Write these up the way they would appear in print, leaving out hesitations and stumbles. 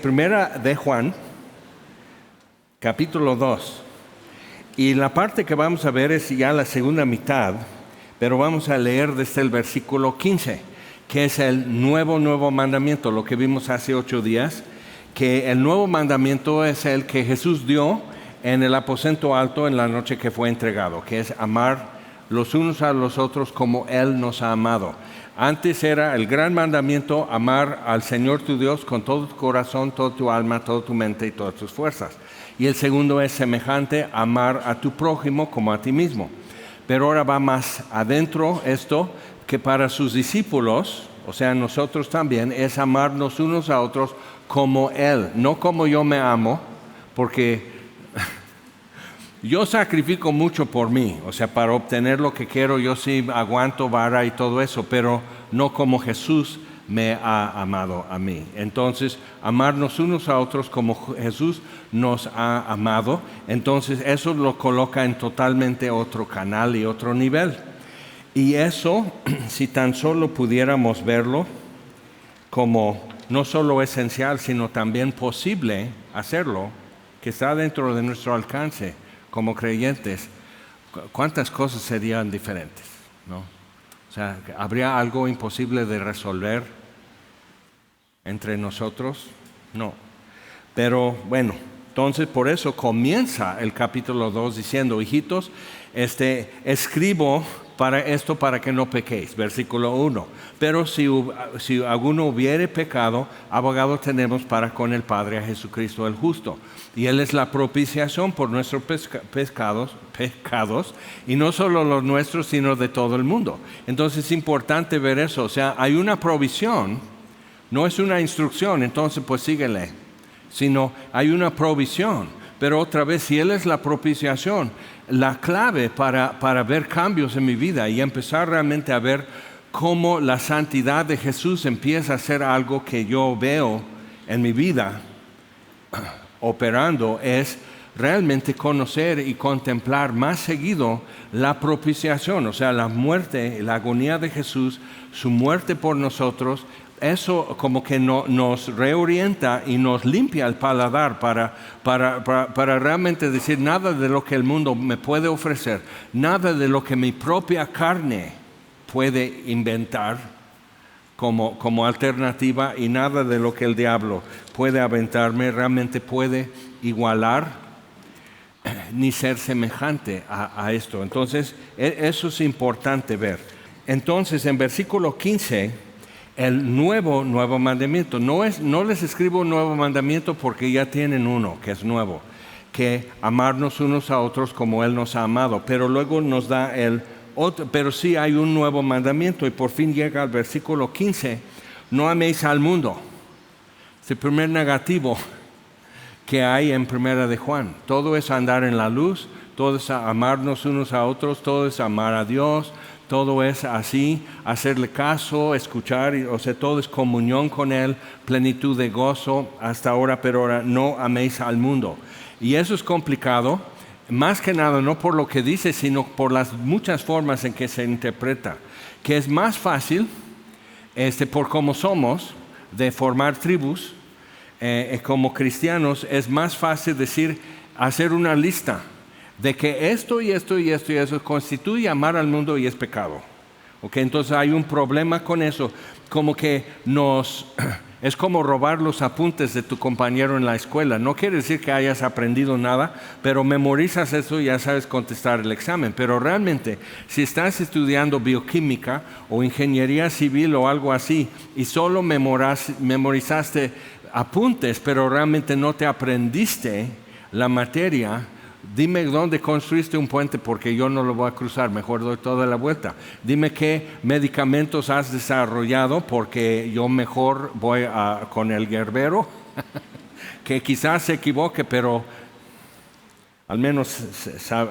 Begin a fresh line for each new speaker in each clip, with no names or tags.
Primera de Juan, capítulo 2. Y la parte que vamos a ver es ya la segunda mitad, pero vamos a leer desde el versículo 15, que es el nuevo mandamiento, lo que vimos hace 8 días, que el nuevo mandamiento es el que Jesús dio en el aposento alto en la noche que fue entregado, que es amar los unos a los otros como Él nos ha amado. Antes era el gran mandamiento, amar al Señor tu Dios con todo tu corazón, toda tu alma, toda tu mente y todas tus fuerzas. Y el segundo es semejante, amar a tu prójimo como a ti mismo. Pero ahora va más adentro esto, que para sus discípulos, o sea, nosotros también, es amarnos unos a otros como Él, no como yo me amo, porque yo sacrifico mucho por mí, o sea, para obtener lo que quiero, yo sí aguanto vara y todo eso, pero no como Jesús me ha amado a mí. Entonces, amarnos unos a otros como Jesús nos ha amado, entonces eso lo coloca en totalmente otro canal y otro nivel. Y eso, si tan solo pudiéramos verlo como no solo esencial, sino también posible hacerlo, que está dentro de nuestro alcance, como creyentes, ¿cuántas cosas serían diferentes? ¿No? O sea, ¿habría algo imposible de resolver entre nosotros? No. Pero bueno, entonces por eso comienza el capítulo 2 diciendo, hijitos, escribo para esto para que no pequéis, versículo 1. Pero si alguno hubiere pecado, abogado tenemos para con el Padre a Jesucristo el justo. Y Él es la propiciación por nuestros pecados, y no solo los nuestros, sino de todo el mundo. Entonces es importante ver eso, o sea, hay una provisión, no es una instrucción, entonces pues síguele, sino hay una provisión. Pero otra vez, si Él es la propiciación, la clave para ver cambios en mi vida y empezar realmente a ver cómo la santidad de Jesús empieza a ser algo que yo veo en mi vida operando, es realmente conocer y contemplar más seguido la propiciación, o sea, la muerte, la agonía de Jesús, su muerte por nosotros. Eso como que nos reorienta y nos limpia el paladar para realmente decir nada de lo que el mundo me puede ofrecer, nada de lo que mi propia carne puede inventar como alternativa, y nada de lo que el diablo puede aventarme realmente puede igualar ni ser semejante a esto. Entonces, eso es importante ver. Entonces, en versículo 15... el nuevo mandamiento, no les escribo un nuevo mandamiento porque ya tienen uno que es nuevo, que amarnos unos a otros como Él nos ha amado, pero luego nos da el otro, pero sí hay un nuevo mandamiento, y por fin llega al versículo 15, no améis al mundo. Es el primer negativo que hay en Primera de Juan. Todo es andar en la luz, todo es amarnos unos a otros, todo es amar a Dios, todo es así, hacerle caso, escuchar, o sea, todo es comunión con Él, plenitud de gozo hasta ahora, pero ahora no améis al mundo. Y eso es complicado, más que nada no por lo que dice, sino por las muchas formas en que se interpreta. Que es más fácil, por cómo somos, de formar tribus, como cristianos, es más fácil hacer una lista de que esto y esto y esto y eso constituye amar al mundo y es pecado. Okay, entonces hay un problema con eso, como que es como robar los apuntes de tu compañero en la escuela. No quiere decir que hayas aprendido nada, pero memorizas eso y ya sabes contestar el examen. Pero realmente, si estás estudiando bioquímica o ingeniería civil o algo así, y solo memorizaste apuntes, pero realmente no te aprendiste la materia, dime dónde construiste un puente, porque yo no lo voy a cruzar, mejor doy toda la vuelta. Dime qué medicamentos has desarrollado, porque yo mejor voy con el yerbero, que quizás se equivoque, pero al menos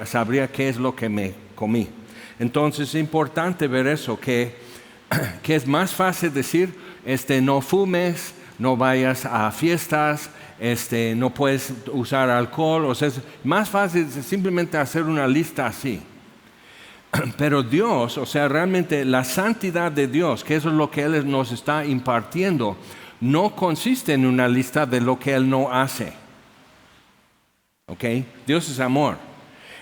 sabría qué es lo que me comí. Entonces es importante ver eso, que es más fácil decir, no fumes, no vayas a fiestas, no puedes usar alcohol, o sea, es más fácil simplemente hacer una lista así. Pero Dios, o sea, realmente la santidad de Dios, que eso es lo que Él nos está impartiendo, no consiste en una lista de lo que Él no hace. ¿Ok? Dios es amor.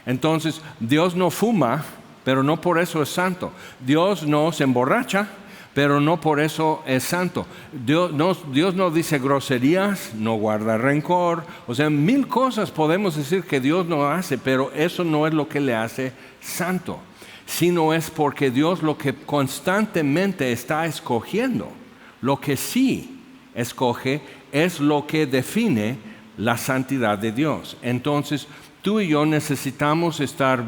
Entonces, Dios no fuma, pero no por eso es santo. Dios no se emborracha, pero no por eso es santo. Dios no dice groserías, no guarda rencor. O sea, 1000 cosas podemos decir que Dios no hace, pero eso no es lo que le hace santo. Sino es porque Dios lo que constantemente está escogiendo, lo que sí escoge, es lo que define la santidad de Dios. Entonces, tú y yo necesitamos estar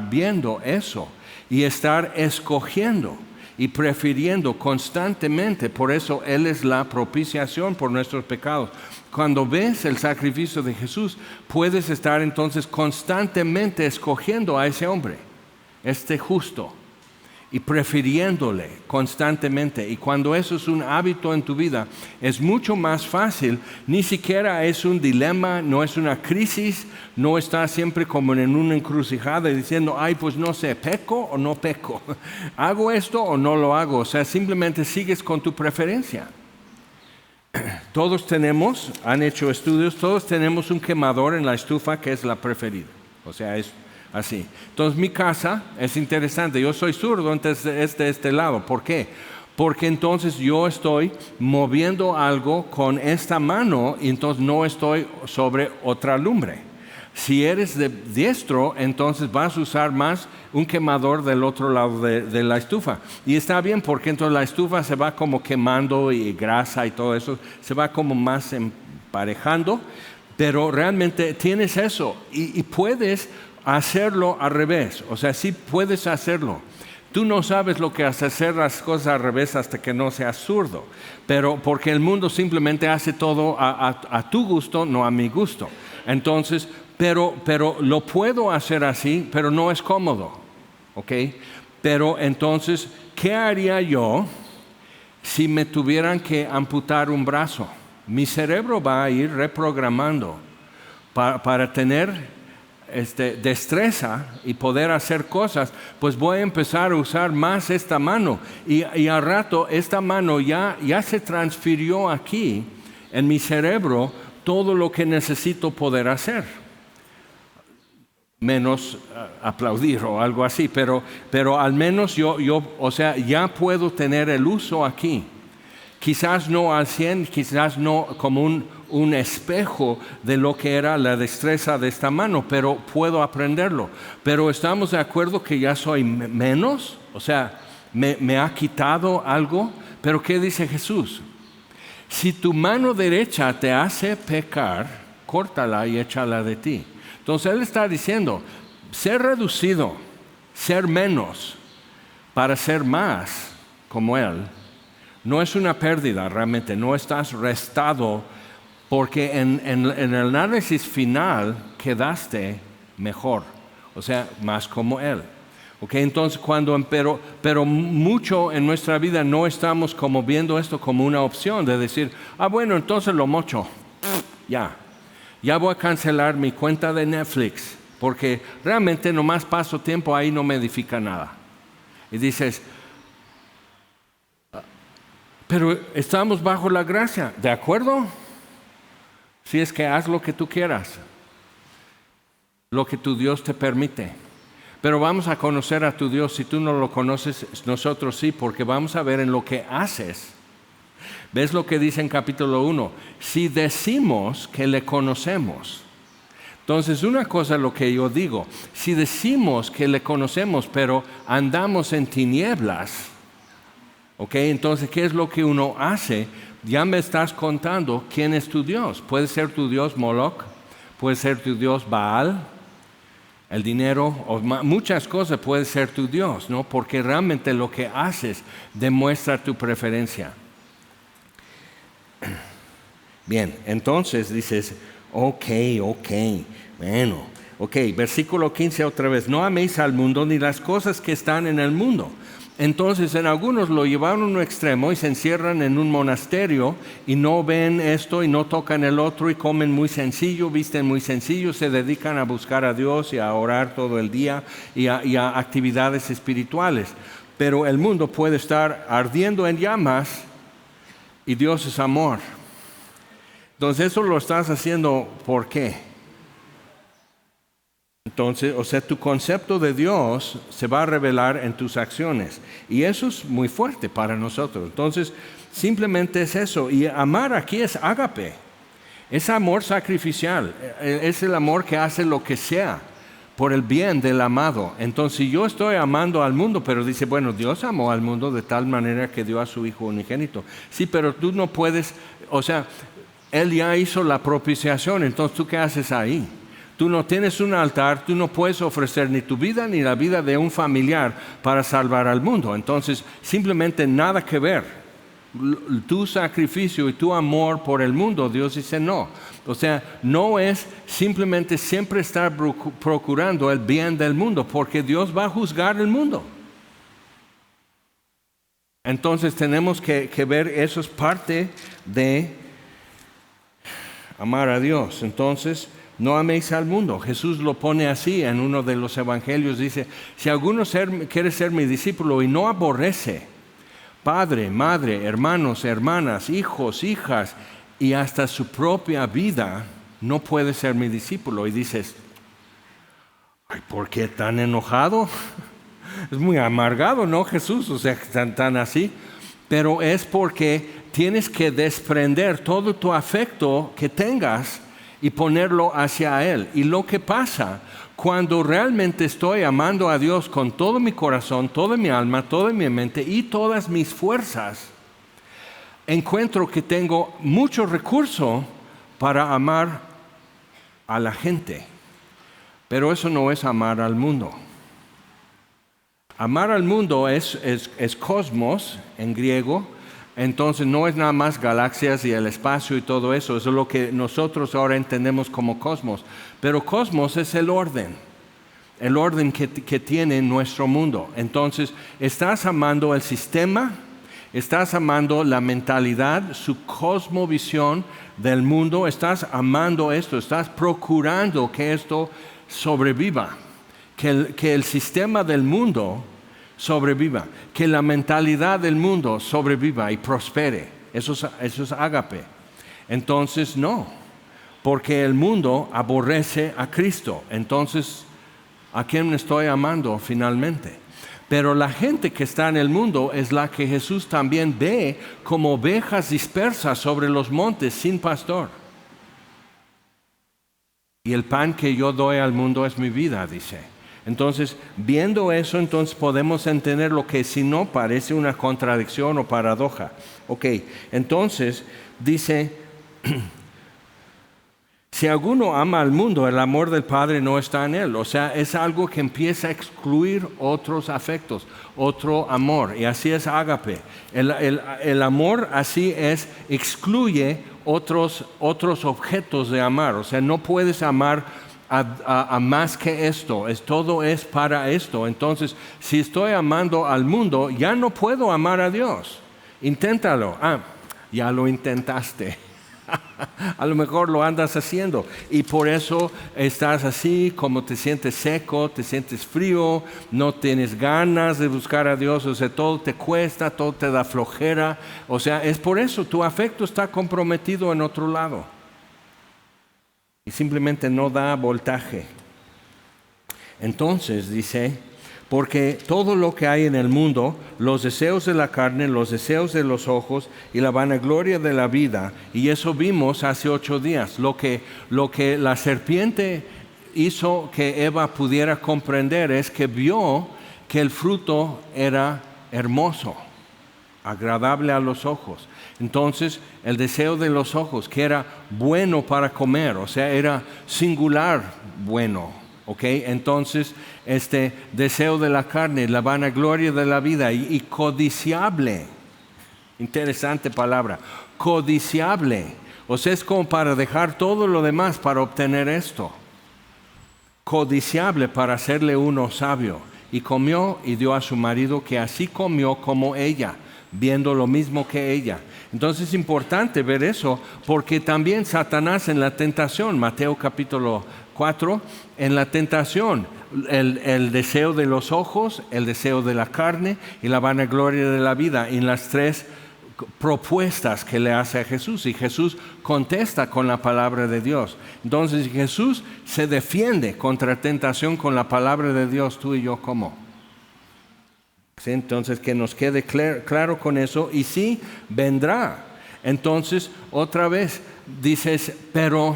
viendo eso y estar escogiendo y prefiriendo constantemente. Por eso Él es la propiciación por nuestros pecados. Cuando ves el sacrificio de Jesús, puedes estar entonces constantemente escogiendo a ese hombre, este justo, y prefiriéndole constantemente. Y cuando eso es un hábito en tu vida, es mucho más fácil. Ni siquiera es un dilema, no es una crisis, no estás siempre como en una encrucijada diciendo, ay, pues no sé, ¿peco o no peco? ¿Hago esto o no lo hago? O sea, simplemente sigues con tu preferencia. Todos tenemos, han hecho estudios, todos tenemos un quemador en la estufa que es la preferida. O sea, es así. Entonces mi casa es interesante. Yo soy zurdo, entonces de este lado. ¿Por qué? Porque entonces yo estoy moviendo algo con esta mano y entonces no estoy sobre otra lumbre. Si eres de diestro, entonces vas a usar más un quemador del otro lado de la estufa. Y está bien, porque entonces la estufa se va como quemando y grasa y todo eso, se va como más emparejando, pero realmente tienes eso y puedes hacerlo al revés. O sea, sí puedes hacerlo. Tú no sabes lo que es hacer las cosas al revés hasta que no seas zurdo, pero porque el mundo simplemente hace todo a tu gusto, no a mi gusto. Entonces, pero lo puedo hacer así, pero no es cómodo, ¿ok? Pero entonces, ¿qué haría yo si me tuvieran que amputar un brazo? Mi cerebro va a ir reprogramando para tener destreza y poder hacer cosas. Pues voy a empezar a usar más esta mano y al rato esta mano ya se transfirió aquí en mi cerebro todo lo que necesito poder hacer, menos aplaudir o algo así, pero al menos yo, o sea, ya puedo tener el uso aquí. Quizás no al 100, quizás no como un espejo de lo que era la destreza de esta mano, pero puedo aprenderlo. Pero estamos de acuerdo que ya soy menos, o sea, me ha quitado algo. Pero ¿qué dice Jesús? Si tu mano derecha te hace pecar, córtala y échala de ti. Entonces Él está diciendo, ser reducido, ser menos, para ser más como Él, no es una pérdida realmente, no estás restado, porque en el análisis final quedaste mejor, o sea, más como Él. Okay, entonces pero mucho en nuestra vida no estamos como viendo esto como una opción de decir, bueno, entonces lo mocho, ya voy a cancelar mi cuenta de Netflix, porque realmente nomás paso tiempo ahí, no me edifica nada. Y dices, pero estamos bajo la gracia, ¿de acuerdo? Si es que haz lo que tú quieras, lo que tu Dios te permite. Pero vamos a conocer a tu Dios. Si tú no lo conoces, nosotros sí, porque vamos a ver en lo que haces. ¿Ves lo que dice en capítulo 1? Si decimos que le conocemos. Entonces, una cosa es lo que yo digo. Si decimos que le conocemos, pero andamos en tinieblas, ¿ok? Entonces, ¿qué es lo que uno hace? Ya me estás contando quién es tu Dios. Puede ser tu Dios Moloch, puede ser tu Dios Baal, el dinero, o muchas cosas puede ser tu Dios, ¿no? Porque realmente lo que haces demuestra tu preferencia. Bien, entonces dices, ok, bueno, versículo 15 otra vez, no améis al mundo ni las cosas que están en el mundo. Entonces en algunos lo llevaron a un extremo y se encierran en un monasterio y no ven esto y no tocan el otro y comen muy sencillo, visten muy sencillo, se dedican a buscar a Dios y a orar todo el día y a actividades espirituales. Pero el mundo puede estar ardiendo en llamas y Dios es amor. Entonces eso lo estás haciendo, ¿por qué? Entonces, o sea, tu concepto de Dios se va a revelar en tus acciones. Y eso es muy fuerte para nosotros. Entonces, simplemente es eso. Y amar aquí es ágape. Es amor sacrificial. Es el amor que hace lo que sea por el bien del amado. Entonces, yo estoy amando al mundo, pero dice, bueno, Dios amó al mundo de tal manera que dio a su Hijo unigénito. Sí, pero tú no puedes, o sea, Él ya hizo la propiciación, entonces, ¿tú qué haces ahí? Tú no tienes un altar, tú no puedes ofrecer ni tu vida ni la vida de un familiar para salvar al mundo. Entonces, simplemente nada que ver. Tu sacrificio y tu amor por el mundo, Dios dice no. O sea, no es simplemente siempre estar procurando el bien del mundo, porque Dios va a juzgar el mundo. Entonces, tenemos que ver, eso es parte de amar a Dios. Entonces, no améis al mundo. Jesús lo pone así en uno de los evangelios. Dice, si alguno quiere ser mi discípulo y no aborrece padre, madre, hermanos, hermanas, hijos, hijas y hasta su propia vida, no puede ser mi discípulo. Y dices, ay, ¿por qué tan enojado? Es muy amargado, ¿no, Jesús? O sea, tan así. Pero es porque tienes que desprender todo tu afecto que tengas y ponerlo hacia Él. Y lo que pasa cuando realmente estoy amando a Dios con todo mi corazón, toda mi alma, toda mi mente y todas mis fuerzas, encuentro que tengo mucho recurso para amar a la gente. Pero eso no es amar al mundo. Amar al mundo es cosmos en griego. Entonces no es nada más galaxias y el espacio y todo eso. Eso es lo que nosotros ahora entendemos como cosmos. Pero cosmos es el orden que tiene nuestro mundo. Entonces estás amando el sistema, estás amando la mentalidad, su cosmovisión del mundo, estás amando esto, estás procurando que esto sobreviva, que el sistema del mundo sobreviva, que la mentalidad del mundo sobreviva y prospere. Eso es ágape. Entonces no, porque el mundo aborrece a Cristo. Entonces, ¿a quién estoy amando finalmente? Pero la gente que está en el mundo es la que Jesús también ve como ovejas dispersas sobre los montes sin pastor. Y el pan que yo doy al mundo es mi vida, dice. Entonces, viendo eso, entonces podemos entender lo que si no parece una contradicción o paradoja. Ok, entonces dice, si alguno ama al mundo, el amor del Padre no está en él. O sea, es algo que empieza a excluir otros afectos, otro amor. Y así es ágape. El amor así excluye otros objetos de amar. O sea, no puedes amar a más que esto, todo es para esto. Entonces, si estoy amando al mundo, ya no puedo amar a Dios. Inténtalo. Ya lo intentaste. A lo mejor lo andas haciendo y por eso estás así, como te sientes seco, te sientes frío, no tienes ganas de buscar a Dios. O sea, todo te cuesta, todo te da flojera. O sea, es por eso tu afecto está comprometido en otro lado. Y simplemente no da voltaje. Entonces dice, porque todo lo que hay en el mundo, los deseos de la carne, los deseos de los ojos y la vanagloria de la vida, y eso vimos hace 8 días, lo que la serpiente hizo que Eva pudiera comprender es que vio que el fruto era hermoso, agradable a los ojos. Entonces, el deseo de los ojos, que era bueno para comer, o sea, era singular bueno, ¿ok? Entonces, este deseo de la carne, la vanagloria de la vida y codiciable, interesante palabra, codiciable, o sea, es como para dejar todo lo demás para obtener esto. Codiciable para hacerle uno sabio. Y comió y dio a su marido, que así comió como ella, viendo lo mismo que ella. Entonces es importante ver eso, porque también Satanás en la tentación, Mateo capítulo 4, en la tentación, el deseo de los ojos, el deseo de la carne y la vanagloria de la vida, en las tres propuestas que le hace a Jesús y Jesús contesta con la palabra de Dios. Entonces Jesús se defiende contra tentación con la palabra de Dios, tú y yo, ¿cómo? ¿Sí? Entonces que nos quede claro con eso y sí, vendrá. Entonces otra vez dices, pero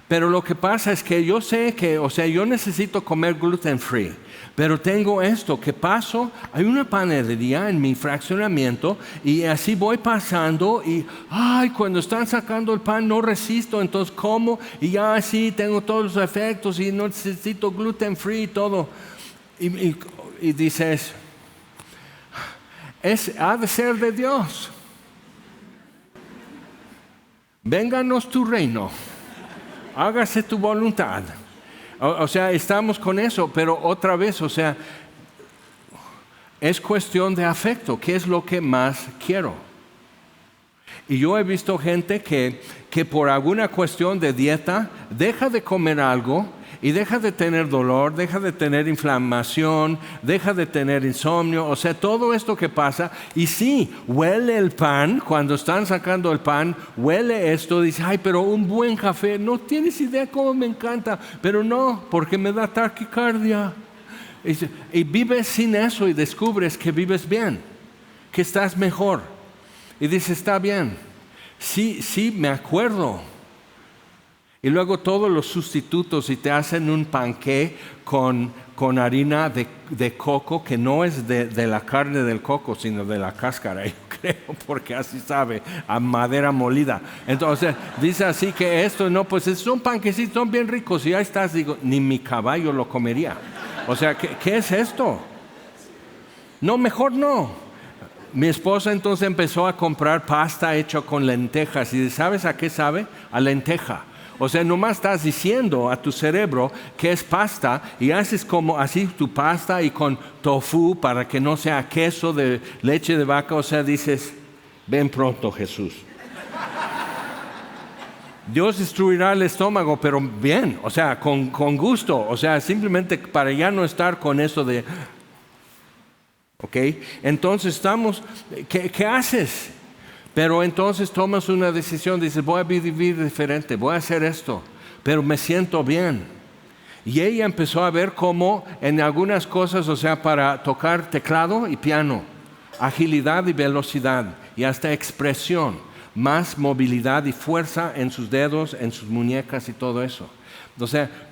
lo que pasa es que yo sé que, yo necesito comer gluten free, pero tengo esto, que paso, hay una panadería en mi fraccionamiento y así voy pasando y, cuando están sacando el pan no resisto, entonces como y ya así tengo todos los efectos y no necesito gluten free y todo. Y dices, ha de ser de Dios. Vénganos tu reino. Hágase tu voluntad. Estamos con eso, pero otra vez, es cuestión de afecto. ¿Qué es lo que más quiero? Y yo he visto gente que por alguna cuestión de dieta deja de comer algo y deja de tener dolor, deja de tener inflamación, deja de tener insomnio, todo esto que pasa. Y sí, huele el pan, cuando están sacando el pan, huele esto, dice, pero un buen café, no tienes idea cómo me encanta, pero no, porque me da taquicardia. Y vives sin eso y descubres que vives bien, que estás mejor. Y dices, está bien, sí, me acuerdo. Y luego todos los sustitutos y te hacen un panqué con harina de coco que no es de la carne del coco, sino de la cáscara, yo creo, porque así sabe, a madera molida. Entonces dice así que esto, no, pues son panquecitos, son bien ricos y ahí estás, digo, ni mi caballo lo comería. ¿Qué es esto? No, mejor no. Mi esposa entonces empezó a comprar pasta hecha con lentejas y ¿sabes a qué sabe? A lenteja. Nomás estás diciendo a tu cerebro que es pasta y haces como así tu pasta y con tofu para que no sea queso de leche de vaca. Dices, ven pronto Jesús. Dios destruirá el estómago, pero bien, con gusto. Simplemente para ya no estar con eso de... ¿Ok? Entonces ¿qué haces? Pero entonces tomas una decisión, dices, voy a vivir diferente, voy a hacer esto, pero me siento bien. Y ella empezó a ver cómo en algunas cosas, para tocar teclado y piano, agilidad y velocidad, y hasta expresión, más movilidad y fuerza en sus dedos, en sus muñecas y todo eso.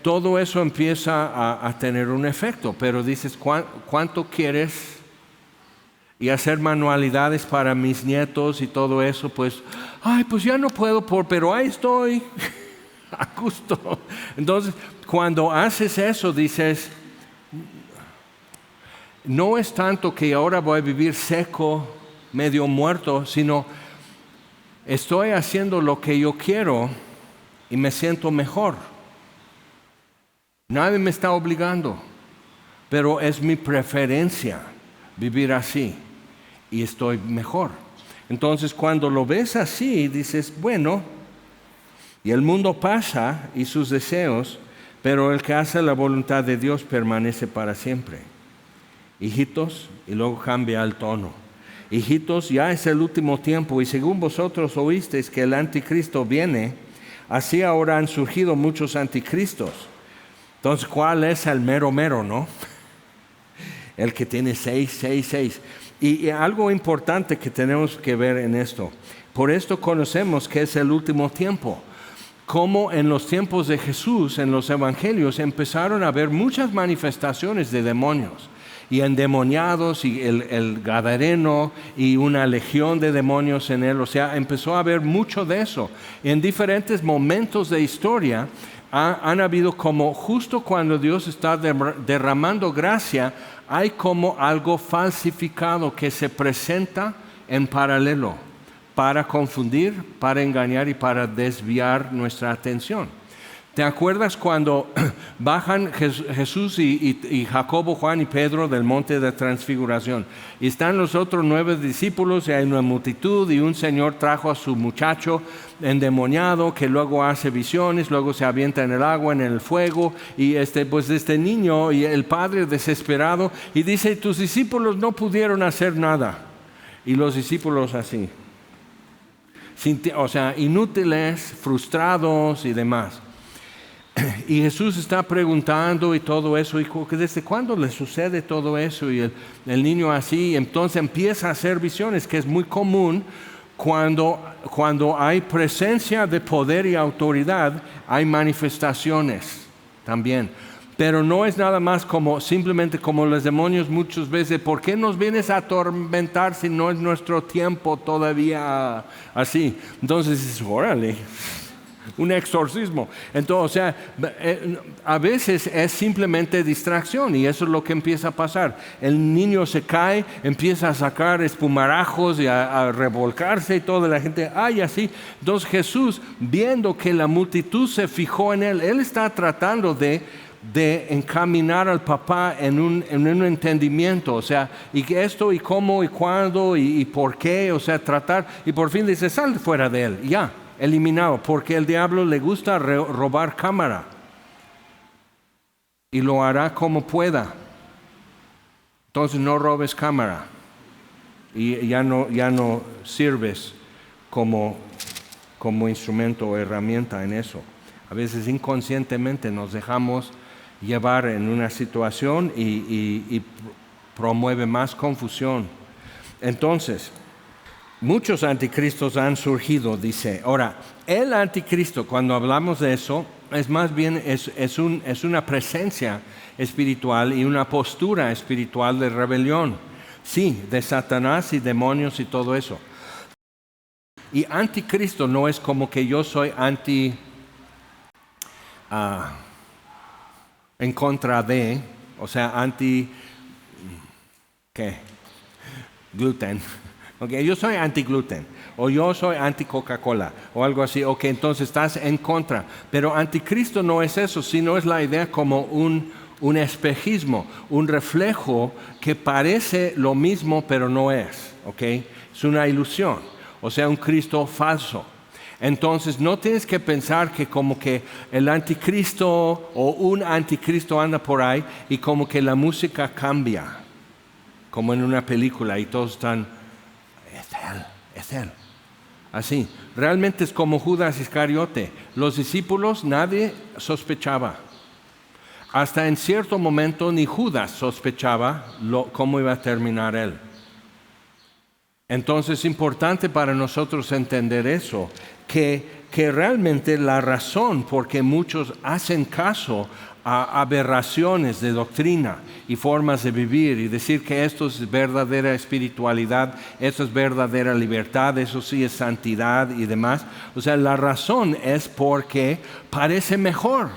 Todo eso empieza a tener un efecto, pero dices, ¿cuánto quieres? Y hacer manualidades para mis nietos y todo eso, pues ya no puedo, pero ahí estoy, a gusto. Entonces, cuando haces eso, dices, no es tanto que ahora voy a vivir seco, medio muerto, sino estoy haciendo lo que yo quiero y me siento mejor. Nadie me está obligando, pero es mi preferencia vivir así. Y estoy mejor. Entonces cuando lo ves así, dices, bueno, y el mundo pasa y sus deseos, pero el que hace la voluntad de Dios permanece para siempre. Hijitos, y luego cambia el tono. Hijitos, ya es el último tiempo y según vosotros oísteis que el anticristo viene, así ahora han surgido muchos anticristos. Entonces, ¿cuál es el mero, no? El que tiene 6. Y algo importante que tenemos que ver en esto. Por esto conocemos que es el último tiempo. Como en los tiempos de Jesús, en los evangelios, empezaron a haber muchas manifestaciones de demonios. Y endemoniados, y el gadareno, y una legión de demonios en él. Empezó a haber mucho de eso. En diferentes momentos de historia han habido como justo cuando Dios está derramando gracia, hay como algo falsificado que se presenta en paralelo para confundir, para engañar y para desviar nuestra atención. ¿Te acuerdas cuando bajan Jesús y Jacobo, Juan y Pedro del monte de transfiguración? Y están los otros 9 discípulos y hay una multitud y un señor trajo a su muchacho endemoniado que luego hace visiones, luego se avienta en el agua, en el fuego y este niño y el padre desesperado y dice, tus discípulos no pudieron hacer nada. Y los discípulos así. O sea, inútiles, frustrados y demás. Y Jesús está preguntando y todo eso, y ¿desde cuándo le sucede todo eso? Y el niño así, entonces empieza a hacer visiones, que es muy común cuando hay presencia de poder y autoridad, hay manifestaciones también. Pero no es nada más simplemente como los demonios muchas veces, ¿por qué nos vienes a atormentar si no es nuestro tiempo todavía así? Entonces dices, órale, un exorcismo. Entonces, o sea, a veces es simplemente distracción y eso es lo que empieza a pasar. El niño se cae, empieza a sacar espumarajos y a revolcarse y toda la gente, ay, así. Entonces Jesús, viendo que la multitud se fijó en él está tratando de encaminar al papá en un entendimiento, o sea, y que esto, y cómo, y cuándo, y por qué, o sea, tratar, y por fin dice, sal fuera de él, ya, eliminado, porque el diablo le gusta robar cámara, y lo hará como pueda. Entonces no robes cámara, y ya no sirves como instrumento o herramienta en eso. A veces inconscientemente nos dejamos llevar en una situación y promueve más confusión. Entonces, muchos anticristos han surgido, dice. Ahora, el anticristo, cuando hablamos de eso, es más bien es una presencia espiritual y una postura espiritual de rebelión. Sí, de Satanás y demonios y todo eso. Y anticristo no es como que yo soy en contra de, o sea, ¿qué? Gluten. Okay, yo soy anti-gluten, o yo soy anti-Coca-Cola, o algo así. Ok, entonces estás en contra. Pero anticristo no es eso, sino es la idea como un espejismo, un reflejo que parece lo mismo, pero no es. Ok, es una ilusión, o sea, un Cristo falso. Entonces no tienes que pensar que como que el anticristo o un anticristo anda por ahí y como que la música cambia, como en una película y todos están, es él. Así, realmente es como Judas Iscariote. Los discípulos nadie sospechaba. Hasta en cierto momento ni Judas sospechaba cómo iba a terminar él. Entonces es importante para nosotros entender eso, que realmente la razón por que muchos hacen caso a aberraciones de doctrina y formas de vivir y decir que esto es verdadera espiritualidad, esto es verdadera libertad, eso sí es santidad y demás. O sea, la razón es porque parece mejor.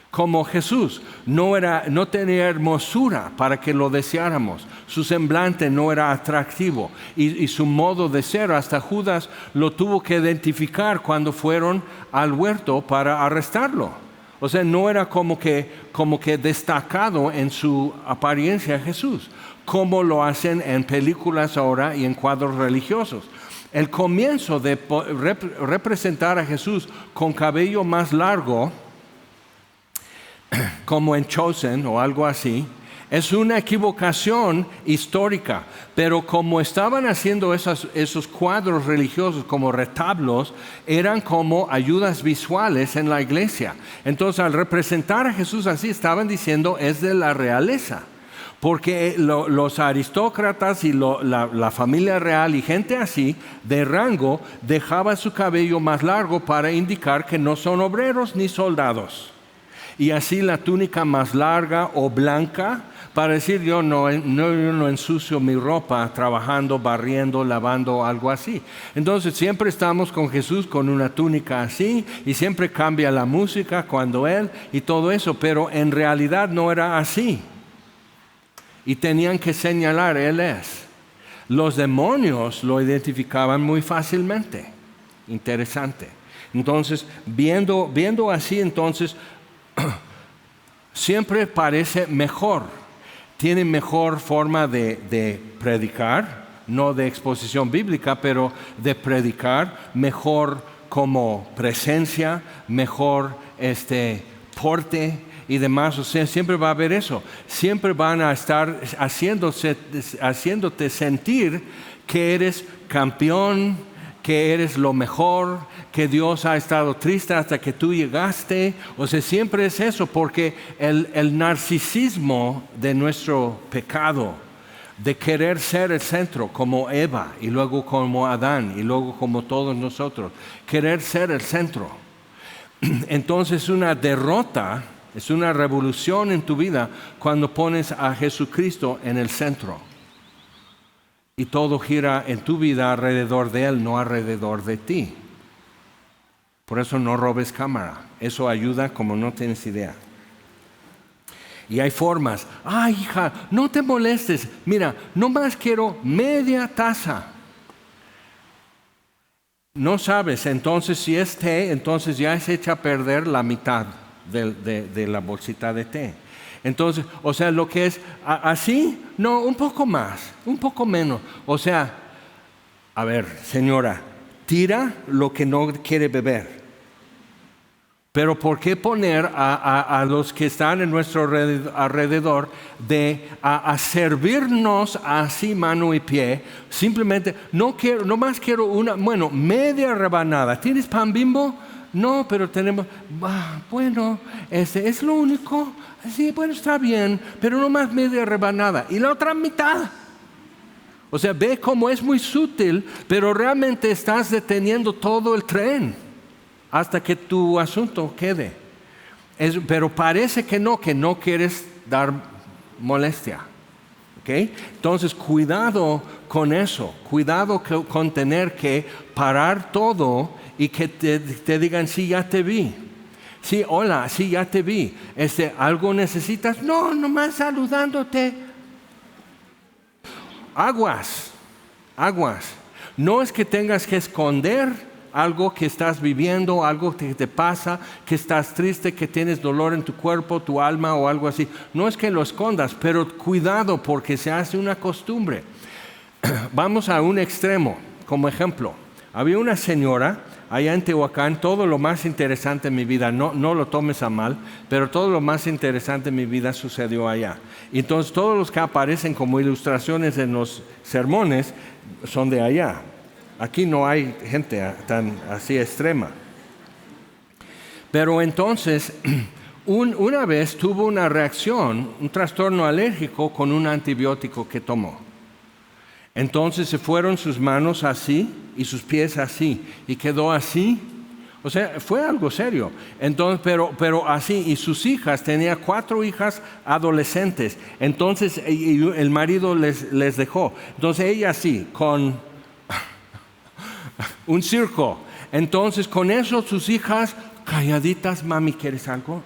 Como Jesús no tenía hermosura para que lo deseáramos, su semblante no era atractivo y su modo de ser, hasta Judas lo tuvo que identificar cuando fueron al huerto para arrestarlo. O sea, no era como que destacado en su apariencia Jesús, como lo hacen en películas ahora y en cuadros religiosos. El comienzo de representar a Jesús con cabello más largo, como en Chosen o algo así, es una equivocación histórica, pero como estaban haciendo esos cuadros religiosos como retablos, eran como ayudas visuales en la iglesia. Entonces, al representar a Jesús así, estaban diciendo es de la realeza, porque los aristócratas y la familia real y gente así de rango dejaba su cabello más largo para indicar que no son obreros ni soldados. Y así la túnica más larga o blanca para decir yo no ensucio mi ropa trabajando, barriendo, lavando, algo así. Entonces siempre estamos con Jesús con una túnica así y siempre cambia la música cuando Él y todo eso, pero en realidad no era así. Y tenían que señalar, Él es. Los demonios lo identificaban muy fácilmente. Interesante. Entonces, viendo así, entonces, siempre parece mejor, tiene mejor forma de predicar, no de exposición bíblica, pero de predicar, mejor como presencia, mejor porte y demás, o sea, siempre va a haber eso. Siempre van a estar haciéndote sentir que eres campeón, que eres lo mejor, que Dios ha estado triste hasta que tú llegaste. O sea, siempre es eso, porque el narcisismo de nuestro pecado, de querer ser el centro, como Eva, y luego como Adán, y luego como todos nosotros, querer ser el centro. Entonces una derrota es una revolución en tu vida cuando pones a Jesucristo en el centro. Y todo gira en tu vida alrededor de Él, no alrededor de ti. Por eso no robes cámara. Eso ayuda como no tienes idea. Y hay formas. Hija, no te molestes. Mira, nomás quiero media taza. No sabes, entonces si es té, entonces ya se echa a perder la mitad de la bolsita de té. Entonces, o sea, lo que es así, no, un poco más, un poco menos. O sea, a ver, señora, tira lo que no quiere beber. Pero ¿por qué poner a los que están en nuestro alrededor a servirnos así mano y pie? Simplemente, no más quiero media rebanada. ¿Tienes pan Bimbo? No, pero tenemos, bueno, es lo único. Sí, bueno, está bien, pero no más media rebanada. Y la otra mitad. O sea, ve cómo es muy sutil, pero realmente estás deteniendo todo el tren hasta que tu asunto quede. Pero parece que no quieres dar molestia. ¿Okay? Entonces, cuidado con eso, cuidado con tener que parar todo y que te digan, sí, ya te vi. Sí, hola, sí, ya te vi. ¿Algo necesitas? No, nomás saludándote. Aguas. No es que tengas que esconder algo que estás viviendo, algo que te pasa, que estás triste, que tienes dolor en tu cuerpo, tu alma o algo así. No es que lo escondas, pero cuidado porque se hace una costumbre. Vamos a un extremo, como ejemplo. Había una señora allá en Tehuacán, todo lo más interesante en mi vida, no lo tomes a mal, pero todo lo más interesante en mi vida sucedió allá. Entonces todos los que aparecen como ilustraciones en los sermones son de allá. Aquí no hay gente tan así extrema. Pero entonces, una vez tuvo una reacción, un trastorno alérgico con un antibiótico que tomó. Entonces se fueron sus manos así y sus pies así y quedó así. O sea, fue algo serio. Entonces, pero así, y sus hijas, tenía 4 hijas adolescentes. Entonces el marido les dejó. Entonces ella así, con un circo. Entonces con eso sus hijas calladitas, mami, ¿quieres algo?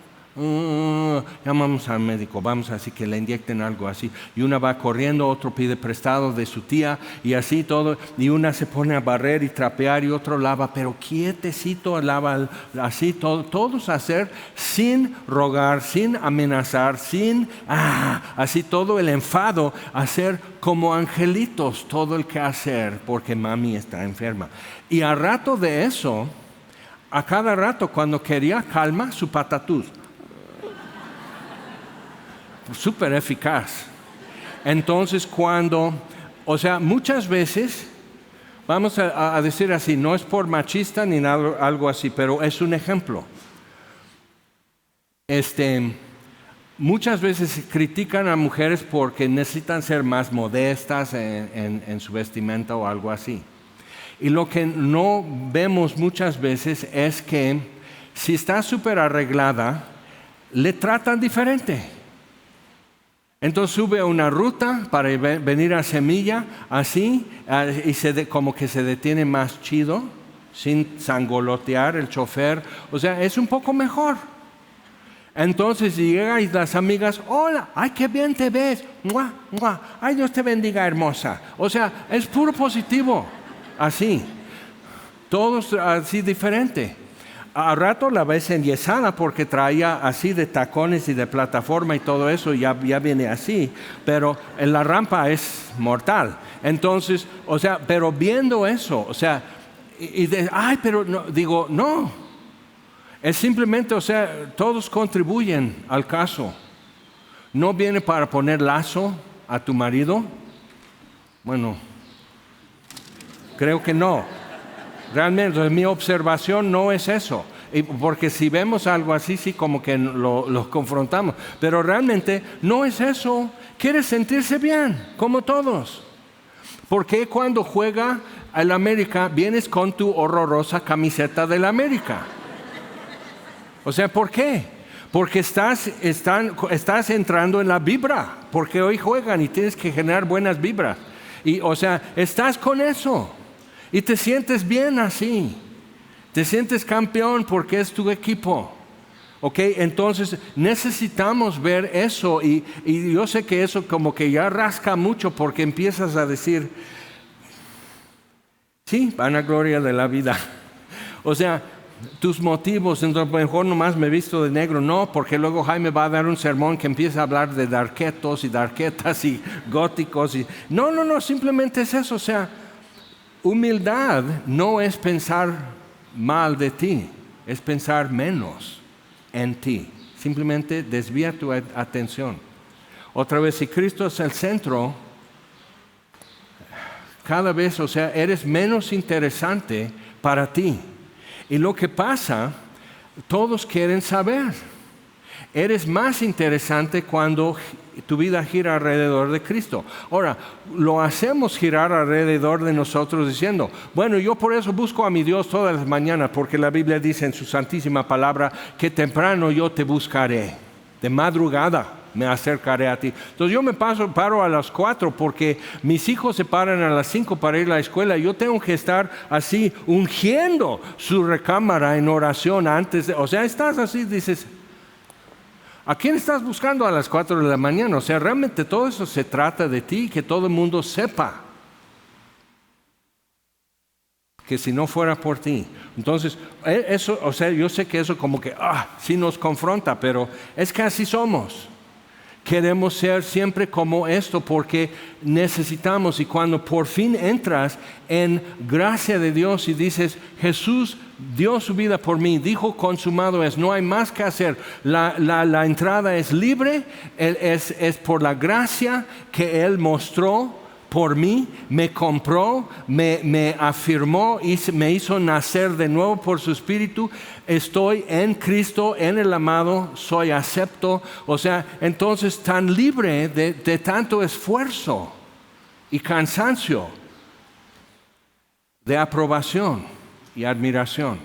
Llamamos al médico, vamos así que le inyecten algo así. Y una va corriendo, otro pide prestado de su tía y así todo. Y una se pone a barrer y trapear y otro lava, pero quietecito lava así todo. Todos hacer sin rogar, sin amenazar, sin así todo el enfado, hacer como angelitos todo el quehacer porque mami está enferma. Y a rato de eso, a cada rato cuando quería calma, su patatús. Súper eficaz. Entonces muchas veces, vamos a decir así, no es por machista ni nada, algo así, pero es un ejemplo. Muchas veces critican a mujeres porque necesitan ser más modestas en su vestimenta o algo así. Y lo que no vemos muchas veces es que si está súper arreglada, le tratan diferente. Entonces sube a una ruta para venir a Semilla, así, y como que se detiene más chido, sin sangolotear el chofer. O sea, es un poco mejor. Entonces llega y las amigas, hola, ay, qué bien te ves, ¡mua, mua! Ay, Dios te bendiga, hermosa. O sea, es puro positivo, así. Todos así diferente. A rato la ves enyesada porque traía así de tacones y de plataforma y todo eso, ya viene así, pero en la rampa es mortal. Entonces, o sea, pero viendo eso, o sea, pero no, digo, no. Es simplemente, o sea, todos contribuyen al caso. No viene para poner lazo a tu marido. Bueno, creo que no. Realmente, mi observación no es eso. Porque si vemos algo así, sí como que lo confrontamos. Pero realmente no es eso. Quiere sentirse bien, como todos. ¿Por qué cuando juega el América vienes con tu horrorosa camiseta del América? O sea, ¿por qué? Porque estás entrando en la vibra. Porque hoy juegan y tienes que generar buenas vibras. Y, o sea, estás con eso. Y te sientes bien así. Te sientes campeón porque es tu equipo. ¿Ok? Entonces necesitamos ver eso. Y yo sé que eso como que ya rasca mucho porque empiezas a decir, sí, vanagloria de la vida. O sea, tus motivos, entonces mejor nomás me he visto de negro. No, porque luego Jaime va a dar un sermón que empieza a hablar de darquetos y darquetas y góticos. No, simplemente es eso. O sea, humildad no es pensar mal de ti, es pensar menos en ti. Simplemente desvía tu atención. Otra vez, si Cristo es el centro, cada vez, o sea, eres menos interesante para ti. Y lo que pasa, todos quieren saber. Eres más interesante cuando tu vida gira alrededor de Cristo. Ahora, lo hacemos girar alrededor de nosotros diciendo, bueno, yo por eso busco a mi Dios todas las mañanas, porque la Biblia dice en su santísima palabra que temprano yo te buscaré, de madrugada me acercaré a ti. Entonces yo paro a las 4 porque mis hijos se paran a las 5 para ir a la escuela. Yo tengo que estar así ungiendo su recámara en oración antes. O sea, estás así, dices, ¿a quién estás buscando a las 4 de la mañana? O sea, realmente todo eso se trata de ti, que todo el mundo sepa. Que si no fuera por ti. Entonces, eso, o sea, yo sé que eso como que, sí nos confronta, pero es que así somos. Queremos ser siempre como esto porque necesitamos, y cuando por fin entras en gracia de Dios y dices, Jesús dio su vida por mí, dijo consumado es, no hay más que hacer, la entrada es libre, es por la gracia que Él mostró por mí, me compró, me afirmó y me hizo nacer de nuevo por su Espíritu. Estoy en Cristo, en el amado, soy acepto. O sea, entonces tan libre de tanto esfuerzo y cansancio, de aprobación y admiración.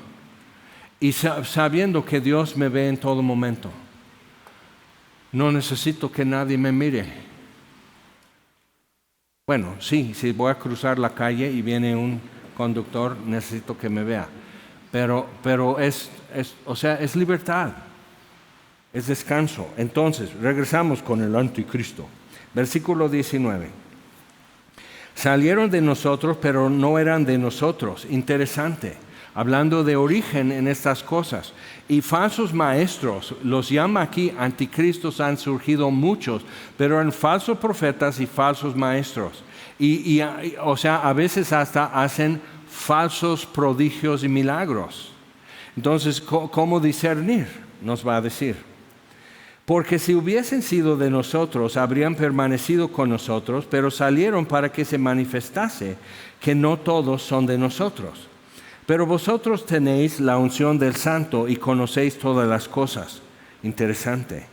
Y sabiendo que Dios me ve en todo momento. No necesito que nadie me mire. Bueno, sí, si voy a cruzar la calle y viene un conductor, necesito que me vea. Pero es libertad, es descanso. Entonces, regresamos con el anticristo. Versículo 19. Salieron de nosotros, pero no eran de nosotros. Interesante. Hablando de origen en estas cosas. Y falsos maestros, los llama aquí anticristos, han surgido muchos, pero eran falsos profetas y falsos maestros. O sea, a veces hasta hacen falsos prodigios y milagros. Entonces, ¿cómo discernir? Nos va a decir. Porque si hubiesen sido de nosotros, habrían permanecido con nosotros, pero salieron para que se manifestase que no todos son de nosotros. Pero vosotros tenéis la unción del Santo y conocéis todas las cosas. Interesante.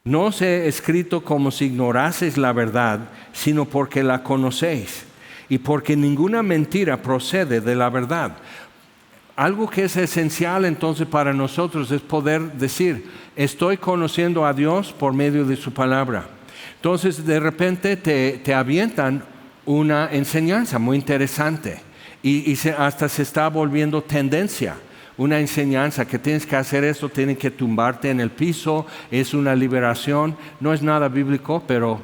No os he escrito como si ignoraseis la verdad, sino porque la conocéis y porque ninguna mentira procede de la verdad. Algo que es esencial entonces para nosotros es poder decir, estoy conociendo a Dios por medio de su palabra. Entonces de repente te avientan una enseñanza muy interesante. Y hasta se está volviendo tendencia, una enseñanza que tienes que hacer esto, tienes que tumbarte en el piso, es una liberación, no es nada bíblico, pero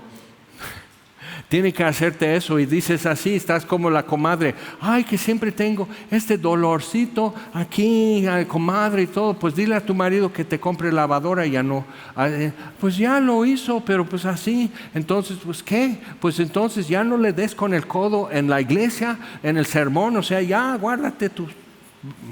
tiene que hacerte eso y dices así, estás como la comadre, ay que siempre tengo este dolorcito aquí, comadre y todo, pues dile a tu marido que te compre lavadora y ya no, pues ya lo hizo, pero pues así, entonces pues ¿qué? Pues entonces ya no le des con el codo en la iglesia, en el sermón, o sea ya guárdate tus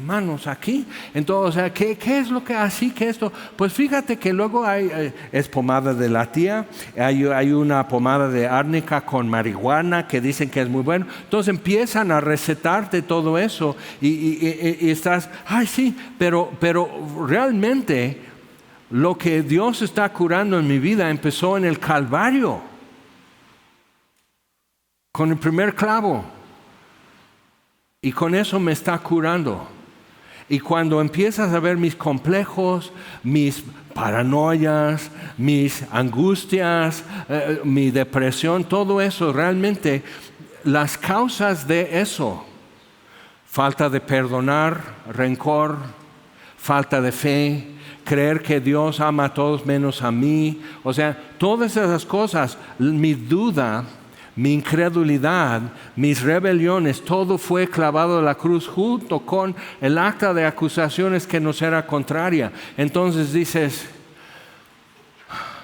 manos aquí. Entonces, o sea, ¿qué es lo que así que esto? Pues fíjate que luego es pomada de la tía, hay una pomada de árnica con marihuana que dicen que es muy bueno. Entonces empiezan a recetarte todo eso y estás, ay sí, pero realmente lo que Dios está curando en mi vida empezó en el Calvario, con el primer clavo. Y con eso me está curando. Y cuando empiezas a ver mis complejos, mis paranoias, mis angustias, mi depresión, todo eso, realmente las causas de eso, falta de perdonar, rencor, falta de fe, creer que Dios ama a todos menos a mí, o sea, todas esas cosas, mi duda, mi incredulidad, mis rebeliones, todo fue clavado a la cruz junto con el acta de acusaciones que nos era contraria. Entonces dices,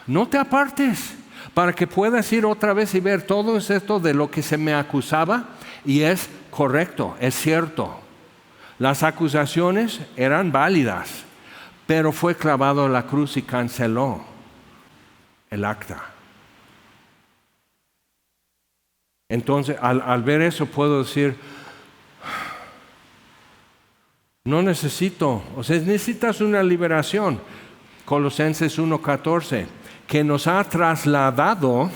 no te apartes para que puedas ir otra vez y ver todo esto de lo que se me acusaba y es correcto, es cierto. Las acusaciones eran válidas, pero fue clavado a la cruz y canceló el acta. Entonces, al ver eso puedo decir, no necesito, o sea, necesitas una liberación. Colosenses 1:14, que nos ha trasladado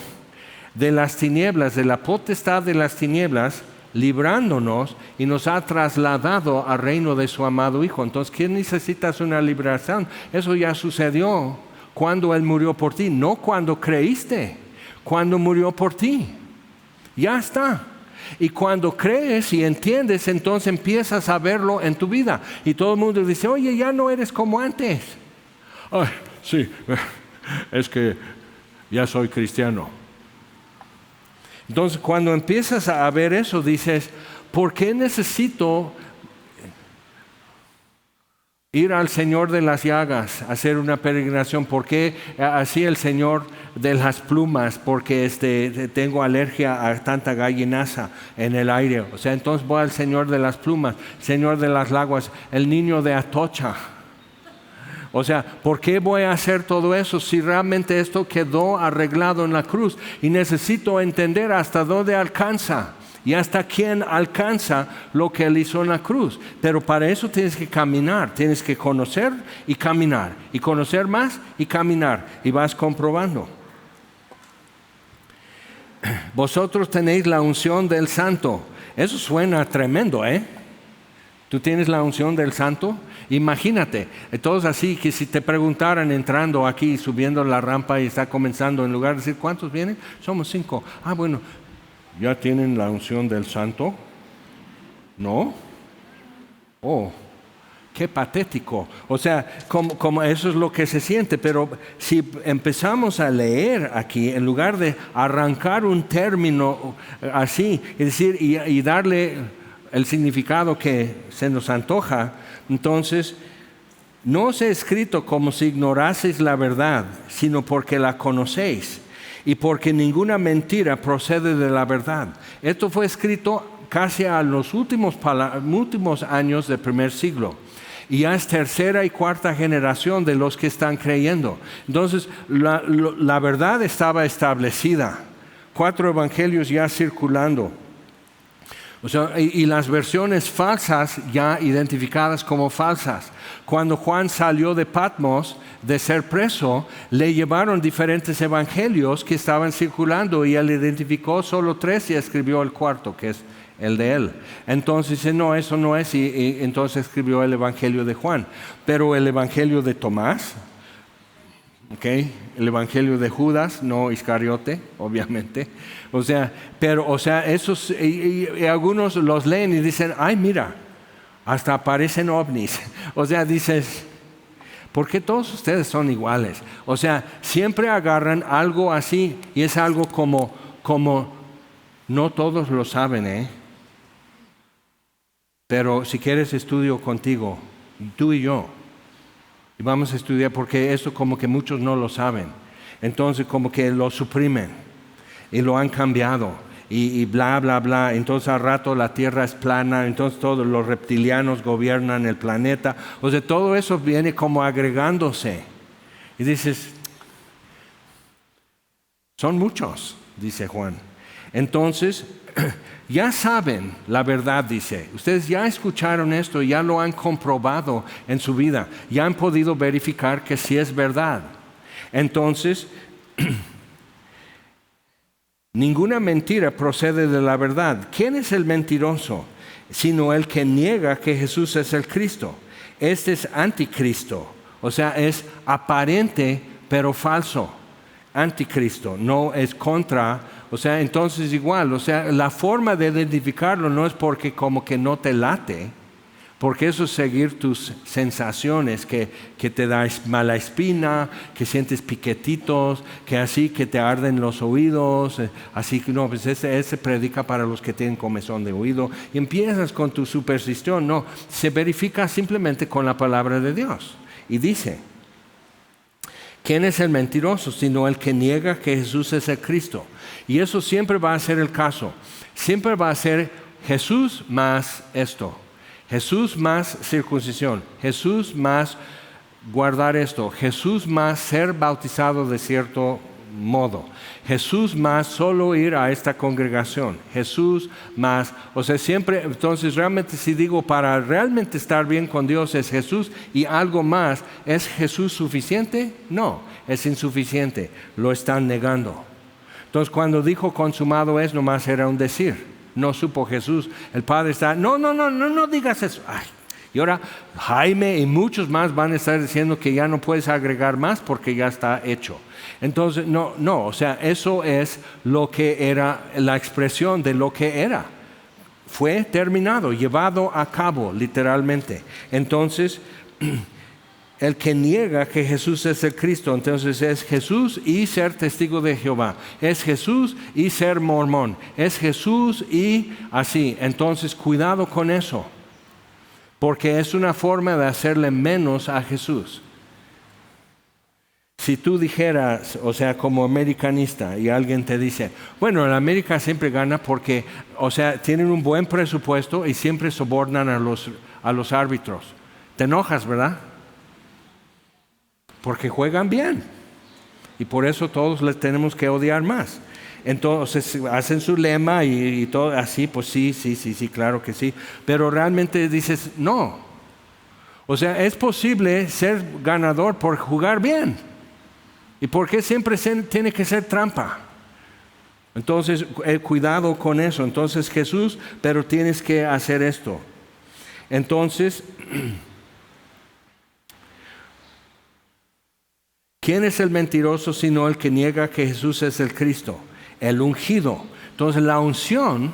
de las tinieblas, de la potestad de las tinieblas, librándonos y nos ha trasladado al reino de su amado Hijo. Entonces, ¿qué necesitas una liberación? Eso ya sucedió cuando Él murió por ti, no cuando creíste, cuando murió por ti. Ya está. Y cuando crees y entiendes, entonces empiezas a verlo en tu vida. Y todo el mundo dice, oye, ya no eres como antes. Ay, sí, es que ya soy cristiano. Entonces, cuando empiezas a ver eso, dices, ¿por qué necesito ir al Señor de las Llagas, hacer una peregrinación? ¿Por qué así el Señor de las plumas? Porque tengo alergia a tanta gallinaza en el aire. O sea, entonces voy al Señor de las plumas, Señor de las Laguas, el niño de Atocha. O sea, ¿por qué voy a hacer todo eso si realmente esto quedó arreglado en la cruz? Y necesito entender hasta dónde alcanza. Y hasta quién alcanza lo que Él hizo en la cruz. Pero para eso tienes que caminar, tienes que conocer y caminar. Y conocer más y caminar. Y vas comprobando. Vosotros tenéis la unción del Santo. Eso suena tremendo, ¿eh? ¿Tú tienes la unción del Santo? Imagínate, todos así que si te preguntaran entrando aquí, subiendo la rampa y está comenzando, en lugar de decir, ¿cuántos vienen? Somos 5. Ah, bueno. ¿Ya tienen la unción del Santo? ¿No? Oh, qué patético. O sea, como eso es lo que se siente, pero si empezamos a leer aquí, en lugar de arrancar un término así, es decir, y darle el significado que se nos antoja, entonces, no os he escrito como si ignoraseis la verdad, sino porque la conocéis. Y porque ninguna mentira procede de la verdad. Esto fue escrito casi a los últimos años del primer siglo. Y ya es tercera y cuarta generación de los que están creyendo. Entonces, la verdad estaba establecida. 4 evangelios ya circulando. O sea, y las versiones falsas ya identificadas como falsas. Cuando Juan salió de Patmos de ser preso, le llevaron diferentes evangelios que estaban circulando y él identificó solo 3 y escribió el 4, que es el de él. Entonces dice, no, eso no es, y entonces escribió el evangelio de Juan. Pero el evangelio de Tomás, ¿okay? El evangelio de Judas, no Iscariote, obviamente. O sea, esos, y algunos los leen y dicen, ay, mira, hasta aparecen ovnis. O sea, dices, ¿por qué todos ustedes son iguales? O sea, siempre agarran algo así y es algo como no todos lo saben, ¿eh? Pero si quieres estudio contigo, tú y yo. Y vamos a estudiar porque esto como que muchos no lo saben. Entonces como que lo suprimen y lo han cambiado. y bla, bla, bla. Entonces al rato la tierra es plana, entonces todos los reptilianos gobiernan el planeta. O sea, todo eso viene como agregándose. Y dices, son muchos, dice Juan. Entonces, ya saben la verdad, dice. Ustedes ya escucharon esto, ya lo han comprobado en su vida. Ya han podido verificar que sí es verdad. Entonces, ninguna mentira procede de la verdad. ¿Quién es el mentiroso? Sino el que niega que Jesús es el Cristo. Este es anticristo. O sea, es aparente pero falso. Anticristo, no es contra. O sea, entonces igual, o sea, la forma de identificarlo no es porque como que no te late, porque eso es seguir tus sensaciones, que te da mala espina, que sientes piquetitos, que así que te arden los oídos, así que no, pues ese predica para los que tienen comezón de oído, y empiezas con tu superstición. No, se verifica simplemente con la palabra de Dios. Y dice, ¿quién es el mentiroso? Sino el que niega que Jesús es el Cristo. Y eso siempre va a ser el caso. Siempre va a ser Jesús más esto. Jesús más circuncisión. Jesús más guardar esto. Jesús más ser bautizado de cierto modo. Jesús más solo ir a esta congregación. Jesús más, o sea, siempre, entonces realmente si digo para realmente estar bien con Dios es Jesús y algo más, ¿es Jesús suficiente? No, es insuficiente, lo están negando. Entonces cuando dijo consumado es, nomás era un decir, no supo Jesús, el Padre está, no digas eso. Ay. Y ahora Jaime y muchos más van a estar diciendo que ya no puedes agregar más porque ya está hecho. Entonces, no, o sea, eso es lo que era la expresión de lo que era. Fue terminado, llevado a cabo, literalmente. Entonces, el que niega que Jesús es el Cristo, entonces es Jesús y ser testigo de Jehová. Es Jesús y ser mormón. Es Jesús y así. Entonces, cuidado con eso. Porque es una forma de hacerle menos a Jesús. Si tú dijeras, o sea, como americanista, y alguien te dice, bueno, el América siempre gana porque, o sea, tienen un buen presupuesto y siempre sobornan a los árbitros. Te enojas, ¿verdad? Porque juegan bien. Y por eso todos les tenemos que odiar más. Entonces hacen su lema y todo así, pues sí, claro que sí. Pero realmente dices, no. O sea, es posible ser ganador por jugar bien. ¿Y por qué siempre tiene que ser trampa? Entonces, cuidado con eso. Entonces, Jesús, pero tienes que hacer esto. Entonces, ¿quién es el mentiroso sino el que niega que Jesús es el Cristo? El ungido. Entonces, la unción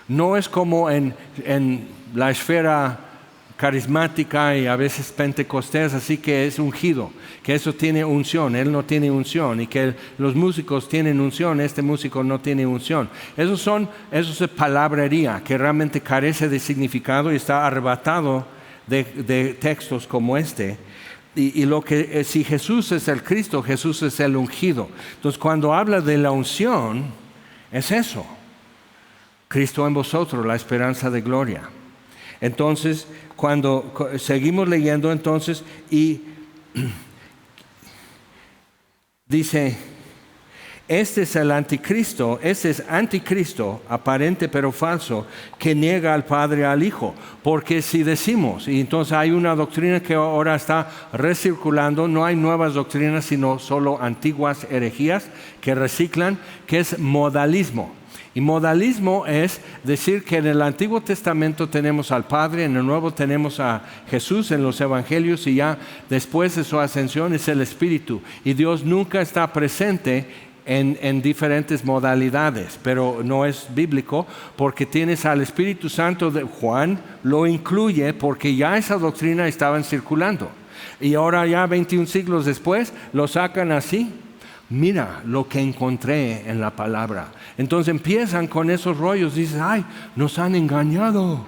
no es como en la esfera carismática y a veces pentecostés, así que es ungido, que eso tiene unción, él no tiene unción, y que los músicos tienen unción, este músico no tiene unción. Eso es palabrería que realmente carece de significado y está arrebatado de textos como este. Y lo que si Jesús es el Cristo, Jesús es el ungido. Entonces cuando habla de la unción, es eso. Cristo en vosotros, la esperanza de gloria. Entonces, cuando seguimos leyendo entonces y dice, este es el anticristo, este es anticristo, aparente pero falso, que niega al Padre y al Hijo. Porque si decimos, y entonces hay una doctrina que ahora está recirculando, no hay nuevas doctrinas, sino solo antiguas herejías que reciclan, que es modalismo. Y modalismo es decir que en el Antiguo Testamento tenemos al Padre, en el Nuevo tenemos a Jesús en los Evangelios y ya después de su ascensión es el Espíritu. Y Dios nunca está presente en diferentes modalidades, pero no es bíblico porque tienes al Espíritu Santo de Juan, lo incluye porque ya esa doctrina estaba circulando. Y ahora ya 21 siglos después lo sacan así. Mira lo que encontré en la palabra. Entonces empiezan con esos rollos. Dices, ay, nos han engañado.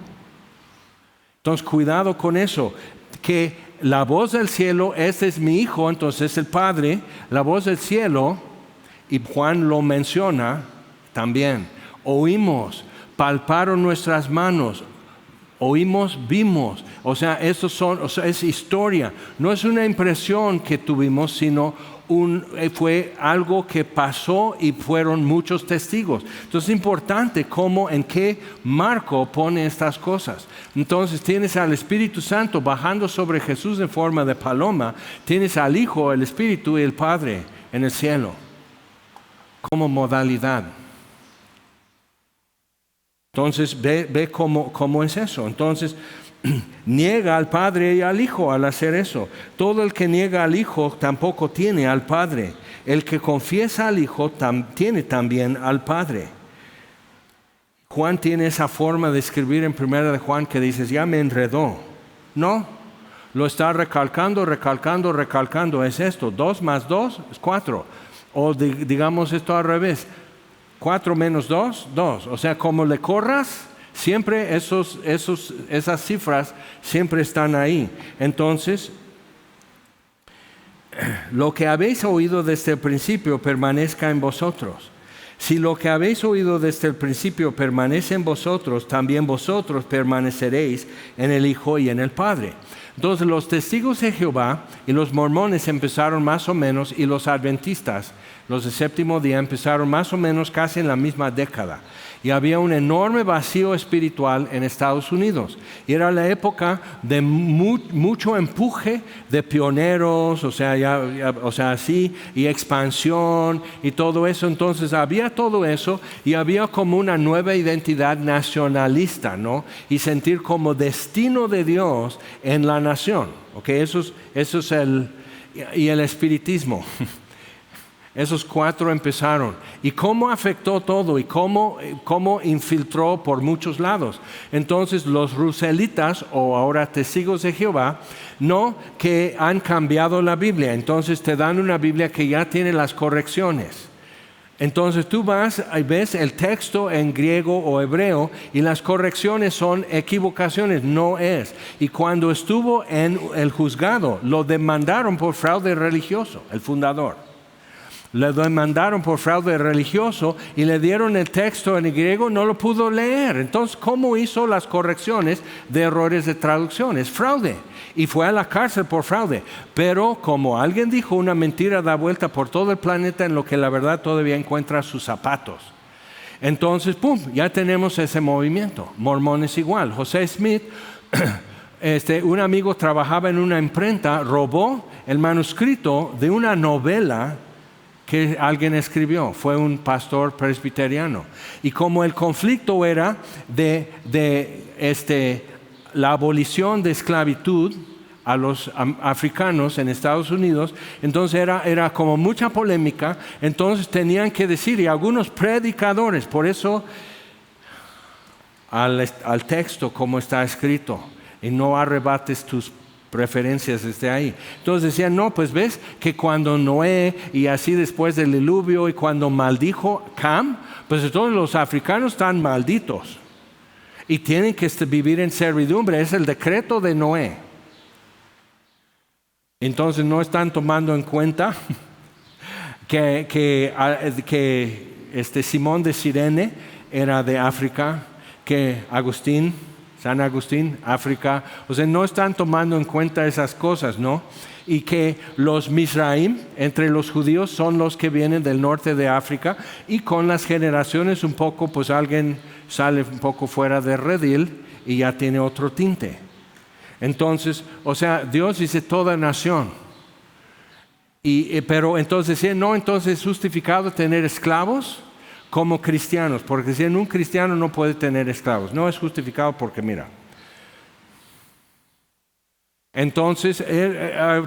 Entonces cuidado con eso. Que la voz del cielo, este es mi hijo, entonces es el Padre. La voz del cielo, y Juan lo menciona también. oímos, palparon nuestras manos, oímos, vimos. O sea, es historia. No es una impresión que tuvimos, sino fue algo que pasó y fueron muchos testigos. Entonces es importante en qué marco pone estas cosas. Entonces tienes al Espíritu Santo bajando sobre Jesús en forma de paloma, tienes al Hijo, el Espíritu y el Padre en el cielo como modalidad. Entonces ve cómo es eso. Entonces niega al Padre y al Hijo al hacer eso. Todo el que niega al Hijo tampoco tiene al Padre. El que confiesa al Hijo tiene también al Padre. Juan tiene esa forma de escribir en 1 de Juan que dices, ya me enredó. No, lo está recalcando. Es esto, 2 más 2 es 4. O digamos esto al revés, 4 menos 2, 2. O sea, como le corras, siempre esas cifras siempre están ahí. Entonces, lo que habéis oído desde el principio permanezca en vosotros. Si lo que habéis oído desde el principio permanece en vosotros, también vosotros permaneceréis en el Hijo y en el Padre. Entonces los testigos de Jehová y los mormones empezaron más o menos, y los adventistas, los de séptimo día, empezaron más o menos casi en la misma década. Y había un enorme vacío espiritual en Estados Unidos. Y era la época de mucho empuje de pioneros, o sea, así, y expansión y todo eso. Entonces había todo eso y había como una nueva identidad nacionalista, ¿no? Y sentir como destino de Dios en la nación. ¿Okay? Eso es el espiritismo. Esos 4 empezaron. ¿Y cómo afectó todo? ¿Y cómo infiltró por muchos lados? Entonces los ruselitas, o ahora testigos de Jehová, no que han cambiado la Biblia. Entonces te dan una Biblia que ya tiene las correcciones. Entonces tú vas y ves el texto en griego o hebreo y las correcciones son equivocaciones, no es. Y cuando estuvo en el juzgado, lo demandaron por fraude religioso, el fundador. Le demandaron por fraude religioso y le dieron el texto en griego, no lo pudo leer. Entonces, ¿cómo hizo las correcciones de errores de traducción? Es fraude. Y fue a la cárcel por fraude. Pero como alguien dijo, una mentira da vuelta por todo el planeta, en lo que la verdad todavía encuentra sus zapatos. Entonces, ya tenemos ese movimiento. Mormones igual. José Smith, un amigo trabajaba en una imprenta, robó el manuscrito de una novela que alguien escribió. Fue un pastor presbiteriano. Y como el conflicto era de la abolición de esclavitud a los africanos en Estados Unidos, entonces era como mucha polémica. Entonces tenían que decir, y algunos predicadores, por eso al texto como está escrito, y no arrebates tus preferencias desde ahí. Entonces decían, no, pues ves que cuando Noé y así después del diluvio y cuando maldijo Cam, pues todos los africanos están malditos y tienen que vivir en servidumbre. Es el decreto de Noé. Entonces no están tomando en cuenta que Simón de Cirene era de África, que San Agustín, África. O sea, no están tomando en cuenta esas cosas, ¿no? Y que los Mizraim, entre los judíos, son los que vienen del norte de África, y con las generaciones un poco, pues alguien sale un poco fuera de redil y ya tiene otro tinte. Entonces, o sea, Dios dice toda nación. Pero entonces, ¿sí? No, entonces es justificado tener esclavos como cristianos, porque si en un cristiano no puede tener esclavos, no es justificado porque mira. Entonces,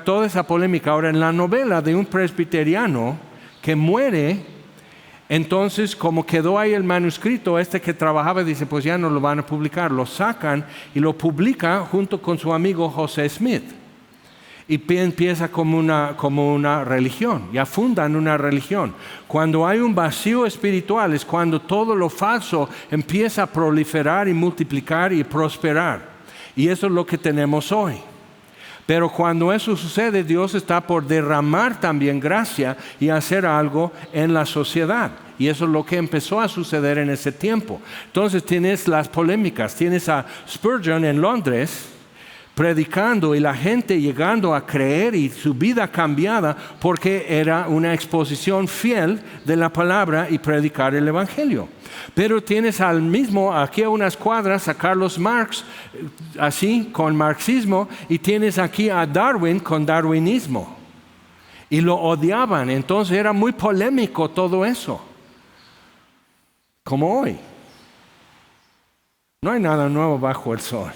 toda esa polémica. Ahora, en la novela de un presbiteriano que muere, entonces como quedó ahí el manuscrito, que trabajaba dice, pues ya no lo van a publicar, lo sacan y lo publica junto con su amigo José Smith. Y empieza como una religión, ya fundan una religión. Cuando hay un vacío espiritual es cuando todo lo falso empieza a proliferar y multiplicar y prosperar. Y eso es lo que tenemos hoy. Pero cuando eso sucede, Dios está por derramar también gracia y hacer algo en la sociedad. Y eso es lo que empezó a suceder en ese tiempo. Entonces tienes las polémicas, tienes a Spurgeon en Londres predicando y la gente llegando a creer y su vida cambiada porque era una exposición fiel de la palabra y predicar el Evangelio. Pero tienes al mismo, aquí a unas cuadras, a Carlos Marx, así con marxismo, y tienes aquí a Darwin con darwinismo. Y lo odiaban, entonces era muy polémico todo eso. Como hoy. No hay nada nuevo bajo el sol.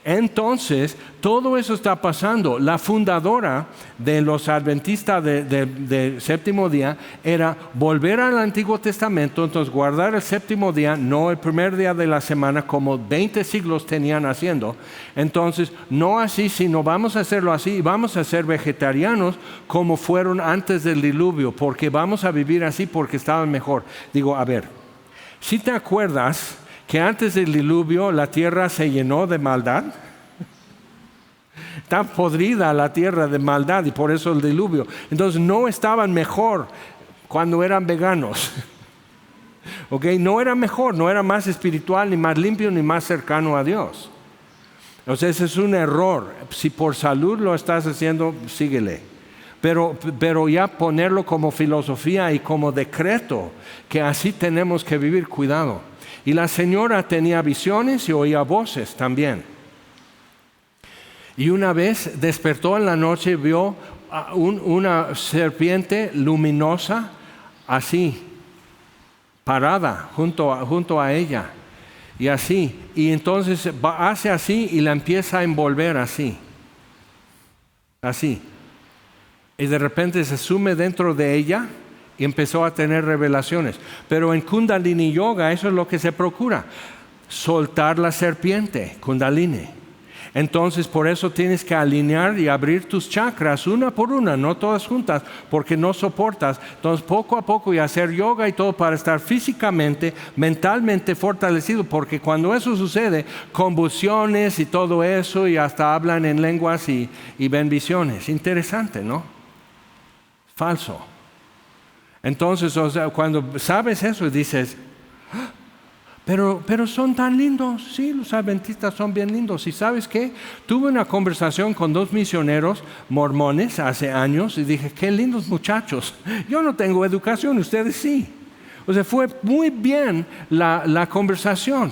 Entonces, todo eso está pasando. La fundadora de los adventistas de séptimo día era volver al Antiguo Testamento, entonces guardar el séptimo día, no el primer día de la semana, como 20 siglos tenían haciendo. Entonces, no así, sino vamos a hacerlo así y vamos a ser vegetarianos como fueron antes del diluvio, porque vamos a vivir así porque estaban mejor. Digo, a ver, si te acuerdas que antes del diluvio la tierra se llenó de maldad. Está podrida la tierra de maldad y por eso el diluvio. Entonces no estaban mejor cuando eran veganos. ¿Okay? No era mejor, no era más espiritual, ni más limpio, ni más cercano a Dios. O sea, ese es un error. Si por salud lo estás haciendo, síguele. Pero ya ponerlo como filosofía y como decreto, que así tenemos que vivir, cuidado. Y la señora tenía visiones y oía voces también. Y una vez despertó en la noche y vio una serpiente luminosa así, parada junto a ella. Y así. Y entonces hace así y la empieza a envolver así. Así. Y de repente se sume dentro de ella. Y empezó a tener revelaciones. Pero en Kundalini Yoga eso es lo que se procura. Soltar la serpiente, Kundalini. Entonces por eso tienes que alinear y abrir tus chakras una por una, no todas juntas, porque no soportas. Entonces poco a poco y hacer yoga y todo para estar físicamente, mentalmente fortalecido. Porque cuando eso sucede, convulsiones y todo eso, y hasta hablan en lenguas y ven visiones. Interesante, ¿no? Falso. Entonces, o sea, cuando sabes eso dices, pero son tan lindos. Sí, los adventistas son bien lindos. ¿Y sabes qué? Tuve una conversación con 2 misioneros mormones hace años y dije, qué lindos muchachos. Yo no tengo educación, ustedes sí. O sea, fue muy bien la conversación.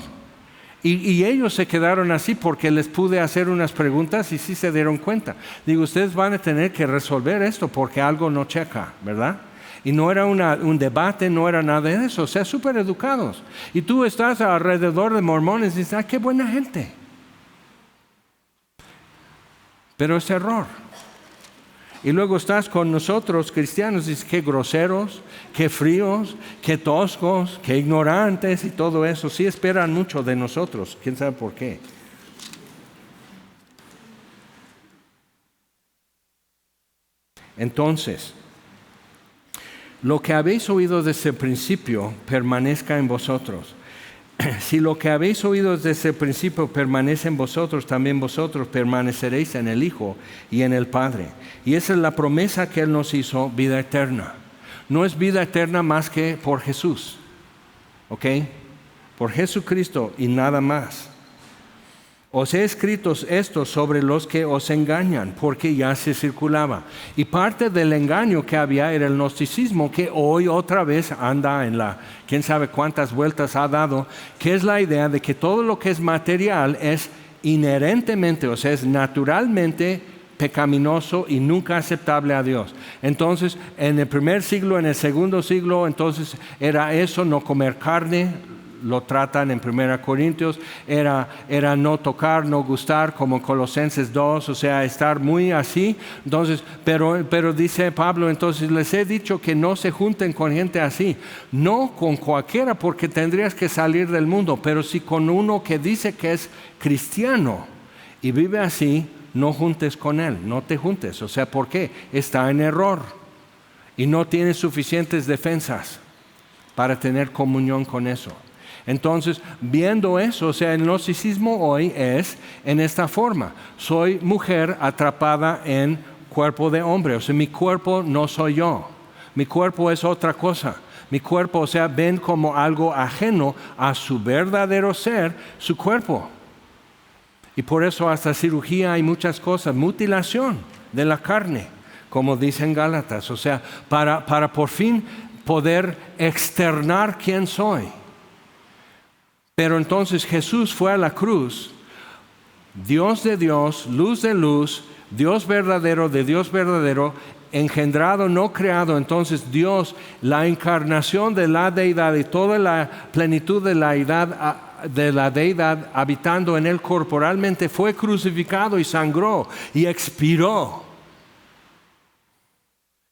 Y ellos se quedaron así porque les pude hacer unas preguntas y sí se dieron cuenta. Digo, ustedes van a tener que resolver esto porque algo no checa, ¿verdad? Y no era un debate, no era nada de eso. O sea, súper educados. Y tú estás alrededor de mormones y dices, ¡ah, qué buena gente! Pero es error. Y luego estás con nosotros cristianos y dices, qué groseros, qué fríos, qué toscos, qué ignorantes y todo eso. Sí esperan mucho de nosotros. ¿Quién sabe por qué? Entonces, lo que habéis oído desde el principio permanezca en vosotros. Si lo que habéis oído desde el principio permanece en vosotros, también vosotros permaneceréis en el Hijo y en el Padre. Y esa es la promesa que Él nos hizo, vida eterna. No es vida eterna más que por Jesús. ¿Ok? Por Jesucristo y nada más. Os he escrito esto sobre los que os engañan, porque ya se circulaba. Y parte del engaño que había era el gnosticismo, que hoy otra vez anda en quién sabe cuántas vueltas ha dado, que es la idea de que todo lo que es material es inherentemente, o sea, es naturalmente pecaminoso y nunca aceptable a Dios. Entonces, en el primer siglo, en el segundo siglo, entonces era eso, no comer carne. Lo tratan en 1 Corintios, era no tocar, no gustar, como Colosenses 2, o sea, estar muy así. Entonces, pero dice Pablo, entonces les he dicho que no se junten con gente así, no con cualquiera, porque tendrías que salir del mundo, pero sí con uno que dice que es cristiano y vive así, no juntes con él, no te juntes. O sea, ¿por qué? Está en error y no tiene suficientes defensas para tener comunión con eso. Entonces, viendo eso, o sea, el gnosticismo hoy es en esta forma. Soy mujer atrapada en cuerpo de hombre, o sea, mi cuerpo no soy yo. Mi cuerpo es otra cosa. Mi cuerpo, o sea, ven como algo ajeno a su verdadero ser, su cuerpo. Y por eso hasta cirugía hay muchas cosas, mutilación de la carne, como dicen Gálatas. O sea, para por fin poder externar quién soy. Pero entonces Jesús fue a la cruz, Dios de Dios, luz de luz, Dios verdadero de Dios verdadero, engendrado, no creado. Entonces Dios, la encarnación de la deidad y toda la plenitud de la deidad habitando en él corporalmente, fue crucificado y sangró y expiró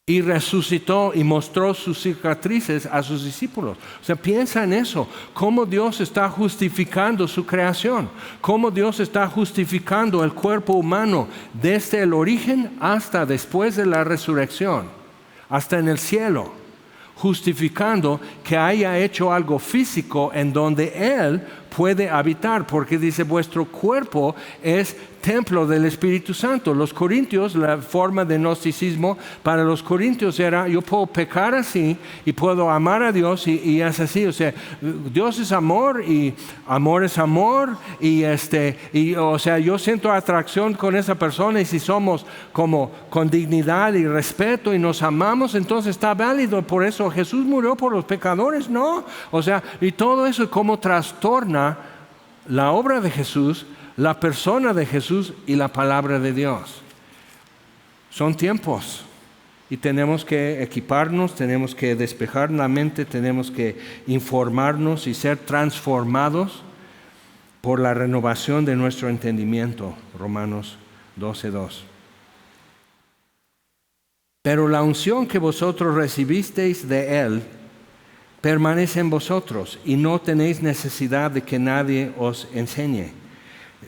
y resucitó y mostró sus cicatrices a sus discípulos. O sea, piensa en eso, cómo Dios está justificando su creación, cómo Dios está justificando el cuerpo humano desde el origen hasta después de la resurrección, hasta en el cielo, justificando que haya hecho algo físico en donde Él puede habitar, porque dice, vuestro cuerpo es templo del Espíritu Santo. Los corintios, la forma de gnosticismo para los corintios era, yo puedo pecar así y puedo amar a Dios y es así. O sea, Dios es amor y amor es amor y o sea, yo siento atracción con esa persona y si somos como con dignidad y respeto y nos amamos, entonces está válido. Por eso Jesús murió por los pecadores, ¿no? O sea, y todo eso es como trastorna la obra de Jesús, la persona de Jesús y la palabra de Dios. Son tiempos y tenemos que equiparnos, tenemos que despejar la mente, tenemos que informarnos y ser transformados por la renovación de nuestro entendimiento. Romanos 12:2. Pero la unción que vosotros recibisteis de Él permanece en vosotros y no tenéis necesidad de que nadie os enseñe.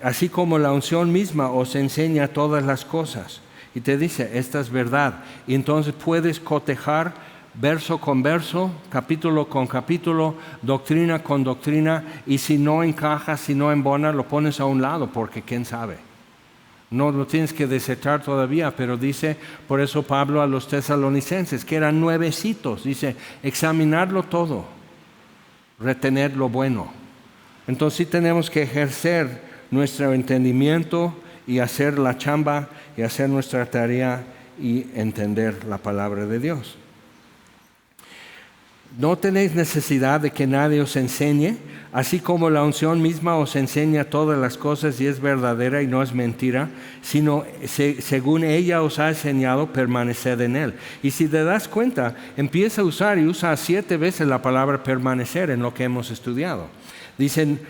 Así como la unción misma os enseña todas las cosas. Y te dice, esta es verdad. Y entonces puedes cotejar verso con verso, capítulo con capítulo, doctrina con doctrina. Y si no encaja, si no embona, lo pones a un lado, porque quién sabe. No lo tienes que desechar todavía, pero dice, por eso Pablo a los tesalonicenses, que eran nuevecitos, dice, examinarlo todo, retener lo bueno. Entonces sí tenemos que ejercer nuestro entendimiento y hacer la chamba y hacer nuestra tarea y entender la palabra de Dios. No tenéis necesidad de que nadie os enseñe, así como la unción misma os enseña todas las cosas y es verdadera y no es mentira, sino según ella os ha enseñado, permaneced en él. Y si te das cuenta, empieza a usar y usa 7 veces la palabra permanecer en lo que hemos estudiado. Dicen,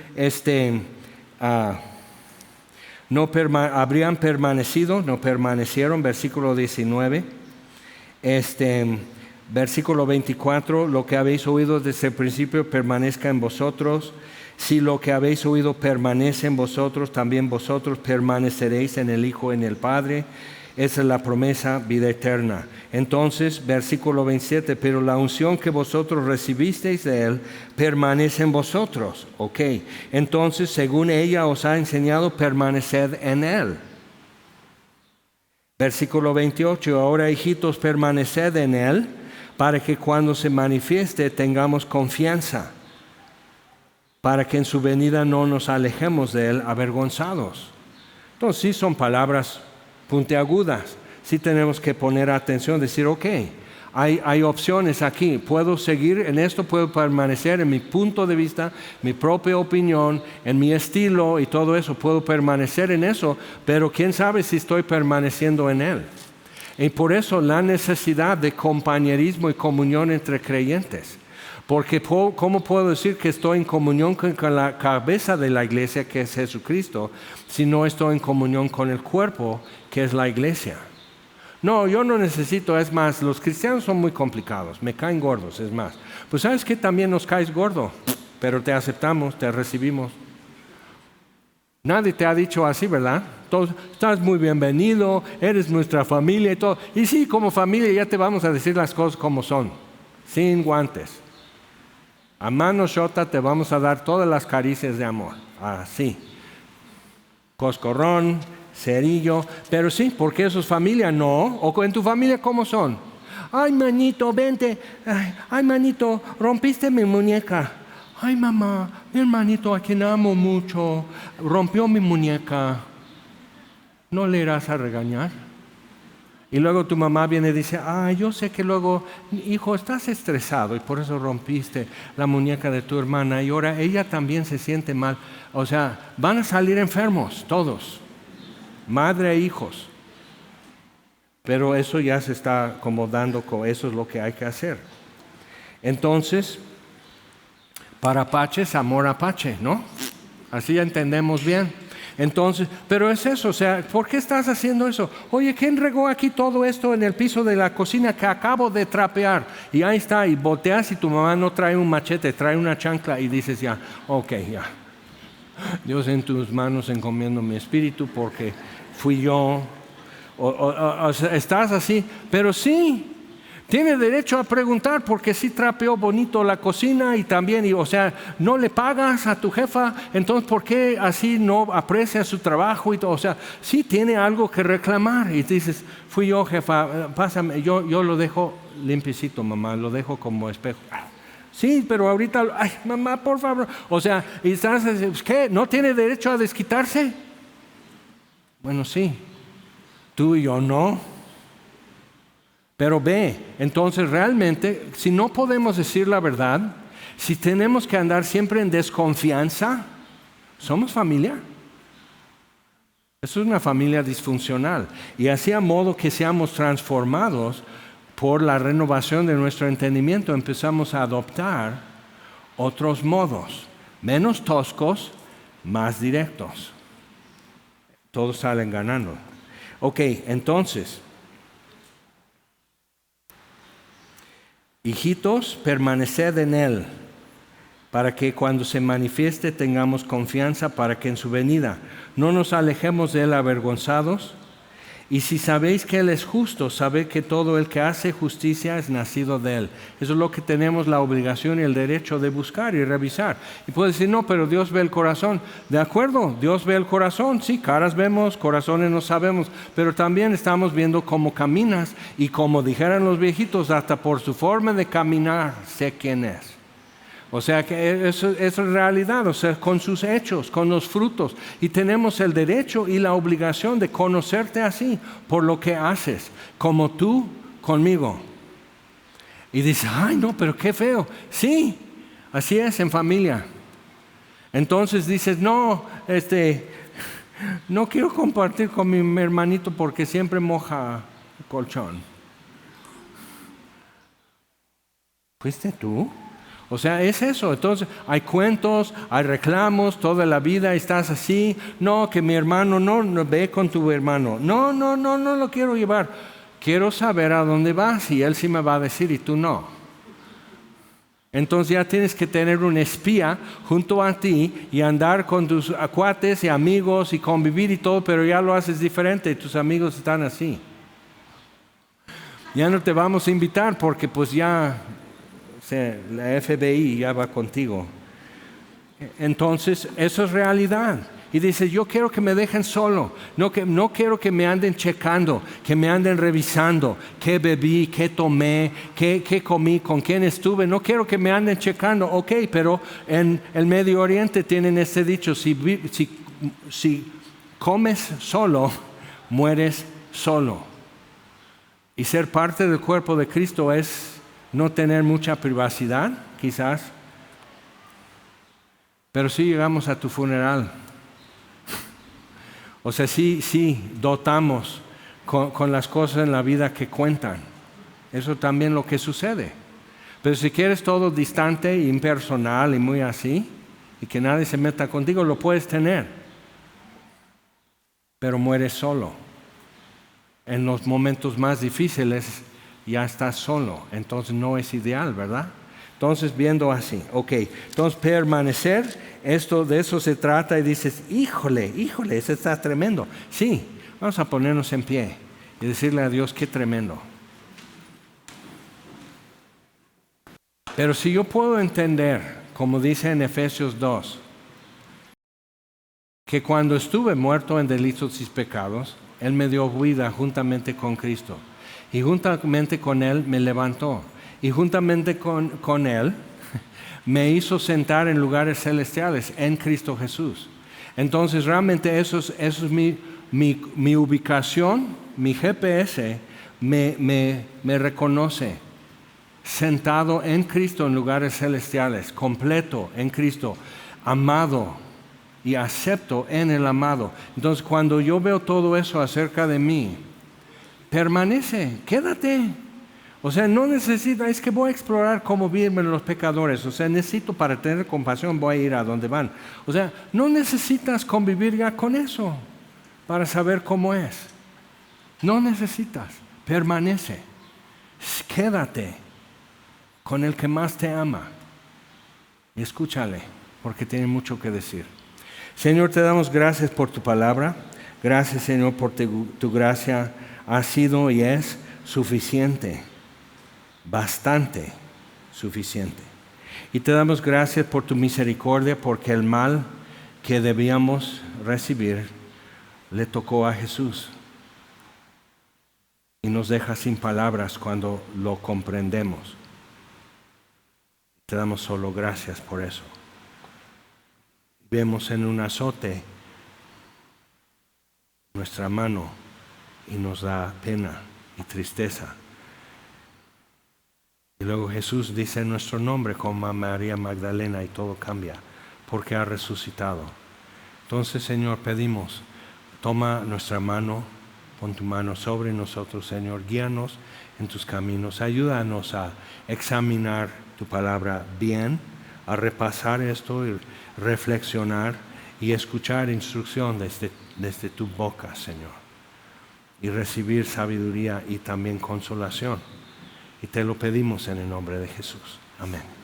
habrían permanecido, no permanecieron, versículo 19. Versículo 24, lo que habéis oído desde el principio permanezca en vosotros. Si lo que habéis oído permanece en vosotros, también vosotros permaneceréis en el Hijo y en el Padre. Esa es la promesa, vida eterna. Entonces, versículo 27, pero la unción que vosotros recibisteis de Él permanece en vosotros. Ok, entonces, según ella os ha enseñado, permaneced en Él. Versículo 28, ahora hijitos, permaneced en Él, para que cuando se manifieste tengamos confianza, para que en su venida no nos alejemos de Él avergonzados. Entonces sí son palabras puntiagudas, sí tenemos que poner atención, decir, ok, hay opciones aquí, puedo seguir en esto, puedo permanecer en mi punto de vista, mi propia opinión, en mi estilo y todo eso, puedo permanecer en eso, pero quién sabe si estoy permaneciendo en Él. Y por eso la necesidad de compañerismo y comunión entre creyentes. Porque ¿cómo puedo decir que estoy en comunión con la cabeza de la iglesia, que es Jesucristo, si no estoy en comunión con el cuerpo, que es la iglesia? No, yo no necesito, es más, los cristianos son muy complicados, me caen gordos, es más. Pues ¿sabes qué? También nos caes gordo, pero te aceptamos, te recibimos. Nadie te ha dicho así, ¿verdad? Estás muy bienvenido, eres nuestra familia y todo. Y sí, como familia ya te vamos a decir las cosas como son, sin guantes. A mano shota te vamos a dar todas las caricias de amor, así. Coscorrón, cerillo, pero sí, porque eso es familia, no. O en tu familia, ¿cómo son? Ay, manito, vente. Ay, manito, rompiste mi muñeca. Ay, mamá, mi hermanito a quien amo mucho rompió mi muñeca. ¿No le irás a regañar? Y luego tu mamá viene y dice, yo sé que luego, hijo, estás estresado y por eso rompiste la muñeca de tu hermana y ahora ella también se siente mal. O sea, van a salir enfermos todos, madre e hijos. Pero eso ya se está acomodando, eso es lo que hay que hacer. Entonces, para Apache es amor Apache, ¿no? Así ya entendemos bien. Entonces, pero es eso, o sea, ¿por qué estás haciendo eso? Oye, ¿quién regó aquí todo esto en el piso de la cocina que acabo de trapear? Y ahí está, y volteas y tu mamá no trae un machete, trae una chancla y dices ya, ok, ya. Dios, en tus manos encomiendo mi espíritu porque fui yo. O sea, estás así, pero sí. Tiene derecho a preguntar porque sí trapeó bonito la cocina y también, o sea, no le pagas a tu jefa, entonces ¿por qué así no aprecia su trabajo? O sea, sí tiene algo que reclamar y dices, fui yo jefa, pásame, yo lo dejo limpiecito mamá, lo dejo como espejo. Sí, pero ahorita, ay mamá, por favor. O sea, y estás, ¿qué? ¿No tiene derecho a desquitarse? Bueno, sí, tú y yo no. Pero ve, entonces realmente, si no podemos decir la verdad, si tenemos que andar siempre en desconfianza, ¿somos familia? Eso es una familia disfuncional. Y así a modo que seamos transformados por la renovación de nuestro entendimiento, empezamos a adoptar otros modos, menos toscos, más directos. Todos salen ganando. Ok, entonces, hijitos, permaneced en Él, para que cuando se manifieste tengamos confianza para que en su venida no nos alejemos de Él avergonzados. Y si sabéis que Él es justo, sabed que todo el que hace justicia es nacido de Él. Eso es lo que tenemos la obligación y el derecho de buscar y revisar. Y puedes decir, no, pero Dios ve el corazón. De acuerdo, Dios ve el corazón. Sí, caras vemos, corazones no sabemos. Pero también estamos viendo cómo caminas. Y como dijeran los viejitos, hasta por su forma de caminar, sé quién es. O sea que eso es realidad, o sea, con sus hechos, con los frutos. Y tenemos el derecho y la obligación de conocerte así, por lo que haces, como tú conmigo. Y dices, ay no, pero qué feo. Sí, así es en familia. Entonces dices, no, no quiero compartir con mi hermanito porque siempre moja el colchón. ¿Fuiste tú? O sea, es eso. Entonces, hay cuentos, hay reclamos, toda la vida estás así. No, que mi hermano, no, ve con tu hermano. No lo quiero llevar. Quiero saber a dónde vas y él sí me va a decir y tú no. Entonces ya tienes que tener un espía junto a ti y andar con tus cuates y amigos y convivir y todo, pero ya lo haces diferente. Tus amigos están así. Ya no te vamos a invitar porque pues ya... la FBI ya va contigo. Entonces, eso es realidad. Y dice, yo quiero que me dejen solo. No quiero que me anden checando, que me anden revisando qué bebí, qué tomé, qué comí, con quién estuve. No quiero que me anden checando. Ok, pero en el Medio Oriente tienen este dicho, si comes solo, mueres solo. Y ser parte del cuerpo de Cristo es no tener mucha privacidad, quizás, pero sí llegamos a tu funeral. O sea, sí dotamos con las cosas en la vida que cuentan. Eso también lo que sucede. Pero si quieres todo distante, impersonal y muy así, y que nadie se meta contigo, lo puedes tener. Pero mueres solo. En los momentos más difíciles ya estás solo, entonces no es ideal, ¿verdad? Entonces viendo así, ok, entonces permanecer, de eso se trata y dices, híjole, eso está tremendo. Sí, vamos a ponernos en pie y decirle a Dios, qué tremendo. Pero si yo puedo entender, como dice en Efesios 2, que cuando estuve muerto en delitos y pecados, Él me dio vida juntamente con Cristo. Y juntamente con Él me levantó. Y juntamente con Él me hizo sentar en lugares celestiales en Cristo Jesús. Entonces realmente eso es mi ubicación, mi GPS me reconoce sentado en Cristo en lugares celestiales, completo en Cristo, amado y acepto en el amado. Entonces cuando yo veo todo eso acerca de mí, permanece, quédate. O sea, no necesita, es que voy a explorar cómo viven los pecadores. O sea, necesito para tener compasión, voy a ir a donde van. O sea, no necesitas convivir ya con eso para saber cómo es. No necesitas, permanece, quédate con el que más te ama. Y escúchale, porque tiene mucho que decir. Señor, te damos gracias por tu palabra. Gracias, Señor, por tu gracia ha sido y es suficiente. Bastante suficiente. Y te damos gracias por tu misericordia, porque el mal que debíamos recibir le tocó a Jesús. Y nos deja sin palabras cuando lo comprendemos. Te damos solo gracias por eso. Vemos en un azote nuestra mano y nos da pena y tristeza. Y luego Jesús dice nuestro nombre como a María Magdalena y todo cambia porque ha resucitado. Entonces, Señor, pedimos, toma nuestra mano, pon tu mano sobre nosotros, Señor, guíanos en tus caminos, ayúdanos a examinar tu palabra bien, a repasar esto y reflexionar y escuchar instrucción desde tu boca, Señor, y recibir sabiduría y también consolación. Y te lo pedimos en el nombre de Jesús. Amén.